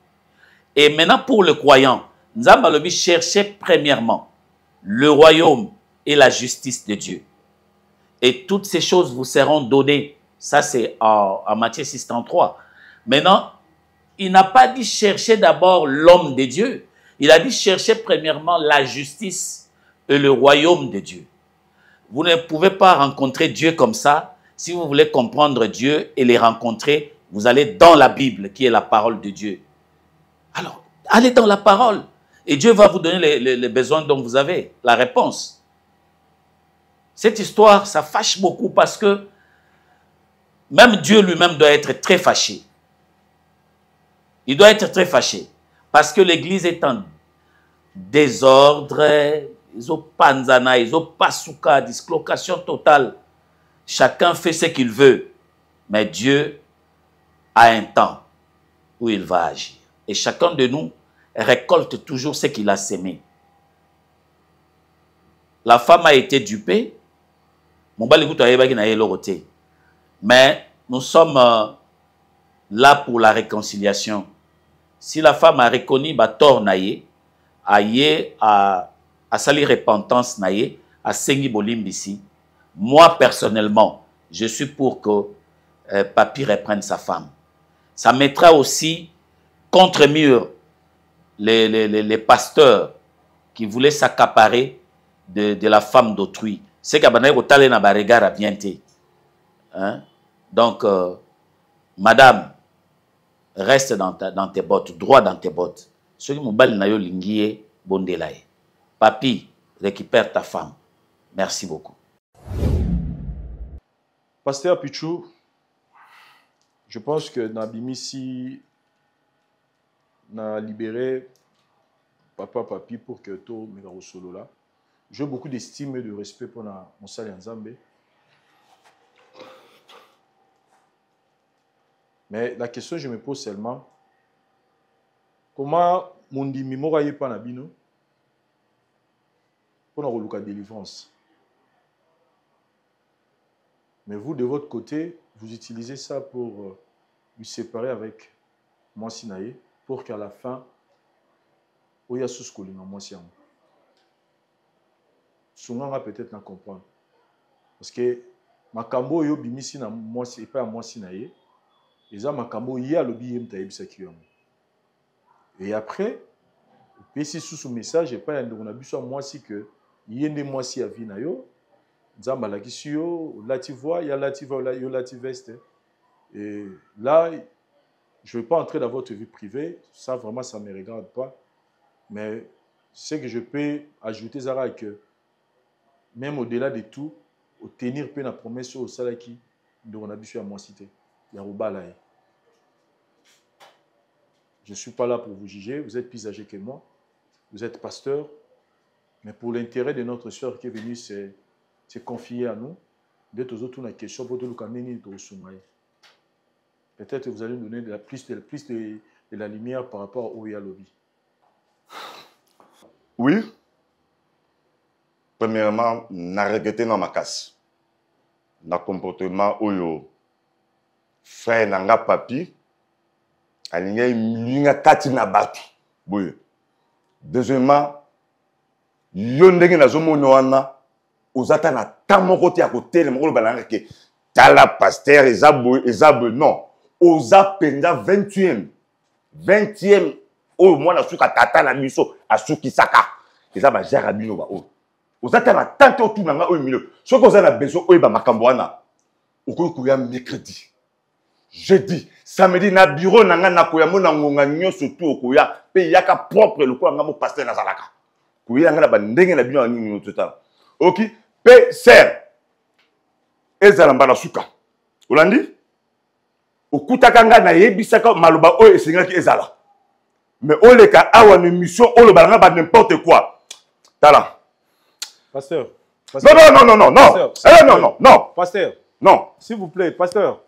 Et maintenant pour le croyant, Nzambalobi cherchez premièrement le royaume et la justice de Dieu. Et toutes ces choses vous seront données. Ça c'est en Matthieu 6:33. Maintenant, il n'a pas dit chercher d'abord l'homme de Dieu. Il a dit chercher premièrement la justice et le royaume de Dieu. Vous ne pouvez pas rencontrer Dieu comme ça. Si vous voulez comprendre Dieu et les rencontrer, vous allez dans la Bible qui est la parole de Dieu. Alors, allez dans la parole et Dieu va vous donner les besoins dont vous avez, la réponse. Cette histoire, ça fâche beaucoup parce que même Dieu lui-même doit être très fâché. Il doit être très fâché parce que l'Église est en désordre, ils ont panzana, ils ont pasuka, dislocation totale. Chacun fait ce qu'il veut, mais Dieu a un temps où il va agir. Et chacun de nous récolte toujours ce qu'il a sémé. La femme a été dupée, mais nous sommes là pour la réconciliation. Si la femme a reconnu tort naye, a sali repentance naye, a sengi bolimbisi, moi personnellement, je suis pour que Papi reprenne sa femme. Ça mettra aussi contre mur les pasteurs qui voulaient s'accaparer de la femme d'autrui. C'est qu'il y a un regard à bien. Donc, madame, reste dans tes bottes, droit dans tes bottes. Ce qui m'obale lingié bondelaye. Papi, récupère ta femme. Merci beaucoup. Pasteur Pichou, je pense que Nabimisi n'a libéré papa Papi pour que tout Megaro Solo là. J'ai beaucoup d'estime et de respect pour mon sali Nzambe. Mais la question que je me pose seulement, comment mon dimi moraye pas nabino pour la délivrance? Mais vous, de votre côté, vous utilisez ça pour vous séparer avec moi Sinaï, pour qu'à la fin, il y a sous colis moi Siam. Souvent, on va peut-être pas comprendre. Parce que ma cambo yo bimisi na moi c'est pas moi Sinaï. Et ça ma cambo y a le billet m'taïb sakiam. Et après, puis si sous ce message, et pas un de moi si que y a des moi si à vie na yo. Nzamba la kisio, lati voix, il y a lati voix, il y a lati veste. Et là, je ne veux pas entrer dans votre vie privée, ça vraiment, ça ne me regarde pas. Mais ce que je peux ajouter, Zara, que même au-delà de tout, tenir la promesse au Salaki, dont on a vu à moi citer. Il y a Robalaï. Je ne suis pas là pour vous juger, vous êtes plus âgé que moi, vous êtes pasteur, mais pour l'intérêt de notre soeur qui est venue se confier à nous, d'être aux autres une question pour tout le monde. Peut-être que vous allez nous donner plus de la lumière par rapport au Yalobi. Oui. Premièrement, n'a regretté dans ma casse. Dans le comportement où frère nanga papi, alinga linga kati na batu. Oui. Deuxièmement, yondenge na zomo noana, ozata na tamoko ti à côté le moko balanga ke tala pasteur ezabo non. Oza penda 20e oh moi na suka tata na biso asuki saka. Ezaba jara bino ba oh. Ozata na tante autour nanga o milieu. Soko oza na besoin o ba makambo wana. Okoki kuya mercredi. Jeudi, samedi na bureau nanga na koya mona ngonga nyoso tu okoya pe yaka propre le ko nga mo pasteur na zalaka. Kuya nga na ba ndenge na bino ni minute ta. OK, pe ser. Ezala mbala suka. Olandi? Okutaka nga na yebisaka maloba oyo esengaki ezala. Mais oleka awa ni mission olo balanga ba n'importe quoi. Tala. Pasteur. Non, non, non, non, non, non. Pasteur, non, non, non. Pasteur. Non. S'il vous plaît, pasteur.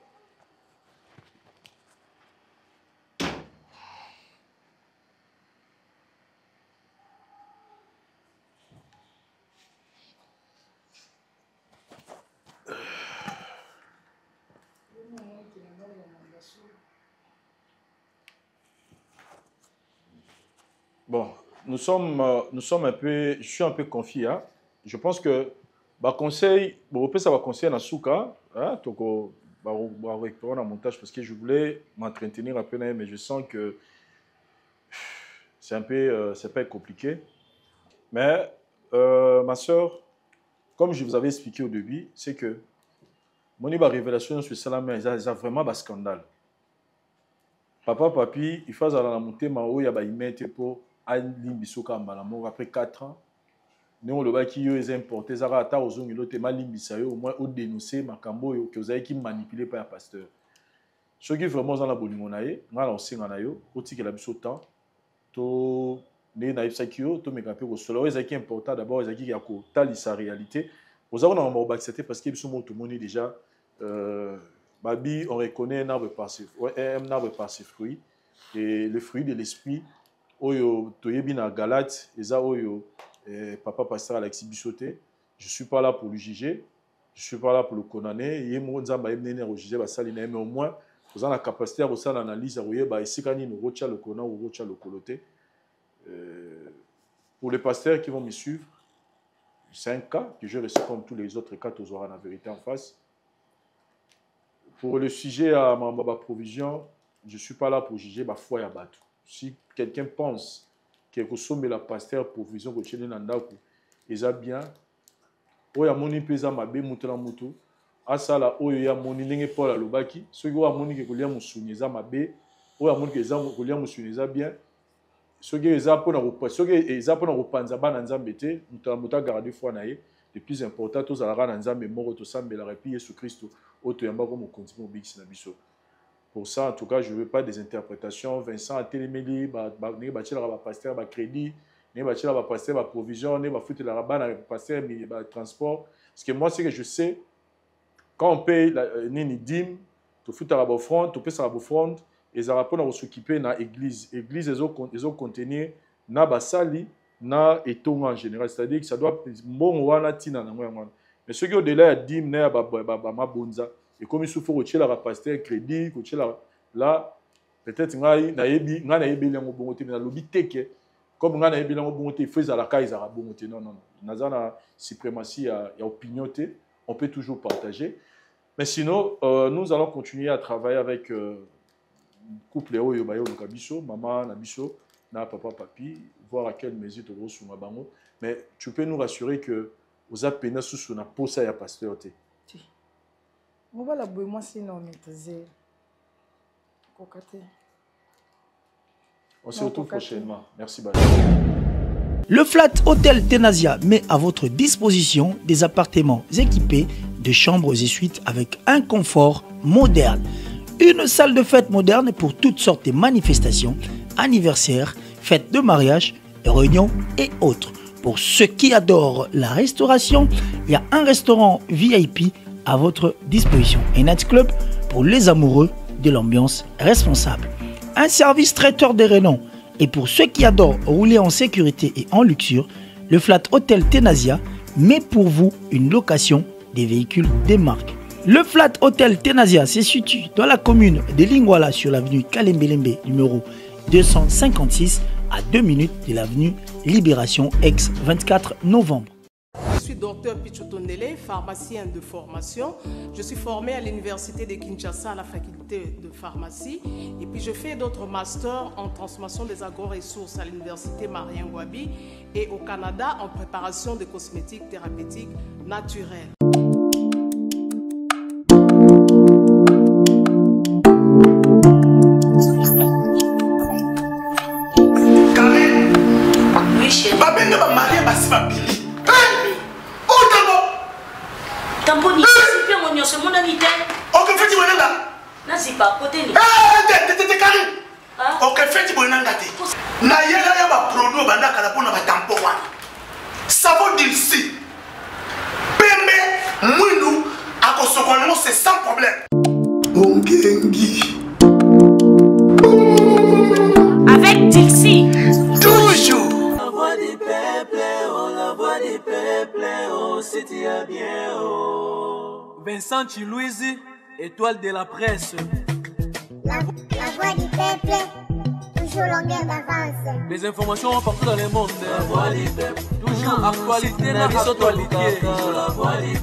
Bon, nous sommes un peu, je suis un peu confiant. Hein? Je pense que conseil, ça va conseiller dans Souka, hein, toko récupérer un montage parce que je voulais m'entretenir un peu, mais je sens que c'est un peu, c'est pas compliqué. Mais ma soeur, comme je vous avais expliqué au début, c'est que mon révélation sur Salamé, il y a vraiment un scandale. Papa, papi, il faut aller monter ma haut, il y a des pour après 4 ans. Nous, le qui est importé, ça va être aux ongles, au moins au dénoncer, ma cambo, que vous avez qui manipulé par un pasteur. Ce qui est vraiment dans la bonne monnaie, on a lancé un ayo, au ticket la biso temps, to ne naïf sakio, to me capé au solo, c'est qui est important d'abord, c'est qui y a quoi, tali sa réalité. Vous avez on va accepter parce que tout le monde déjà, Babi, on reconnaît un arbre par ses fruits, et le fruit de l'esprit. Oyo toyebi na Galate eza oyo papa pasteur Alexis Bissoté, je suis pas là pour le juger, je suis pas là pour le condamner, yemo nzamba yemnene ro juger basali na mais au moins vous avez la capacité à faire l'analyse à royer esikani no rocha le kona ou rocha le coloté. Pour les pasteurs qui vont me suivre, c'est un cas que je reçois comme tous les autres cas, tu auras la vérité en face. Pour le sujet à ma provision, je suis pas là pour juger ma foi à battre. Si quelqu'un pense que sommet la pasteur provision que chez Nandaku, ils a bien, oya moni pesa mabe mutela mutu, asala oya moni lenge Paul alobaki, ceux qui ont moni que kolia musuniza mabe, oya moni que za kolia musuniza bien, ceux qui eza pona repas, ceux qui eza pona repanza bana nzambe te, mutela muta garder foi na ye, le plus important tous ala na nzambe moko to sambela repi Yesu Christ, oto yamba ko mo continue obiksi na biso. Pour ça, en tout cas, je ne veux pas des interprétations. Vincent a téléméli, pasteur, crédit, pasteur, provision, pasteur, transport. Parce que moi, c'est que je sais, quand on paye une dîme, tu fais la offrande, tu payes la offrande, et ça va pour s'occuper de l'église. L'église, ils ont contenu na basali, na etonga en général. C'est-à-dire que ça doit bon wana tina na ngwa. Mais ceux qui ont delà dîme, na ma bonza. Et comme il faut que tu aies la pasteur crédit, que tu aies là, peut-être que tu aies un bon côté, mais lobby teke, comme tu aies un bon côté, il faut que tu aies un bon côté. Non, non, non. Dans la suprématie, il y a opinion, on peut toujours partager. Mais sinon, nous allons continuer à travailler avec le couple Oyo Bayo Kabiso, maman Nabiso, na papa papi, voir à quelle mesure tu vas sur ma bango. Mais tu peux nous rassurer que oza pena susu na posa ya pasteur te. On va la bouille moi sinon maîtriser. On se retrouve prochainement. Merci Bala. Le Flat Hotel Tenasia met à votre disposition des appartements équipés de chambres et suites avec un confort moderne. Une salle de fête moderne pour toutes sortes de manifestations, anniversaires, fêtes de mariage, réunions et autres. Pour ceux qui adorent la restauration, il y a un restaurant VIP à votre disposition. Un nightclub pour les amoureux de l'ambiance responsable. Un service traiteur de renom. Et pour ceux qui adorent rouler en sécurité et en luxure, le Flat Hotel Tenasia met pour vous une location des véhicules des marques. Le Flat Hotel Tenasia se situe dans la commune de Lingwala sur l'avenue Kalembelembe numéro 256 à 2 minutes de l'avenue Libération ex 24 novembre. Je suis docteur Pichotondele, pharmacien de formation. Je suis formé à l'université de Kinshasa à la faculté de pharmacie. Et puis je fais d'autres masters en transformation des agro-ressources à l'université Marien Ngouabi et au Canada en préparation de cosmétiques thérapeutiques naturelles. Karen, oui chérie. Babende ba marié basi ba bili. Tamponi, c'est bien mon nyonso mon ami. Ok, fais-tu bonanga. Na c'est pas côté ni. T'es Karen. Ok, fais-tu bonanga te. Na yela ya ba produit banda kala pona ba tampon wana. Savon d'ici. Pembe mwinu akosokono c'est sans problème. Ongengi. Avec Dixie. Toujours. La voix du peuple, oh la voix du peuple, oh c'était bien, oh. Vincent Chilouizi, étoile de la presse. La voix du peuple, toujours longueur d'avance. Les informations partout dans le monde. La voix du peuple, toujours actualité, la actualité. La voix du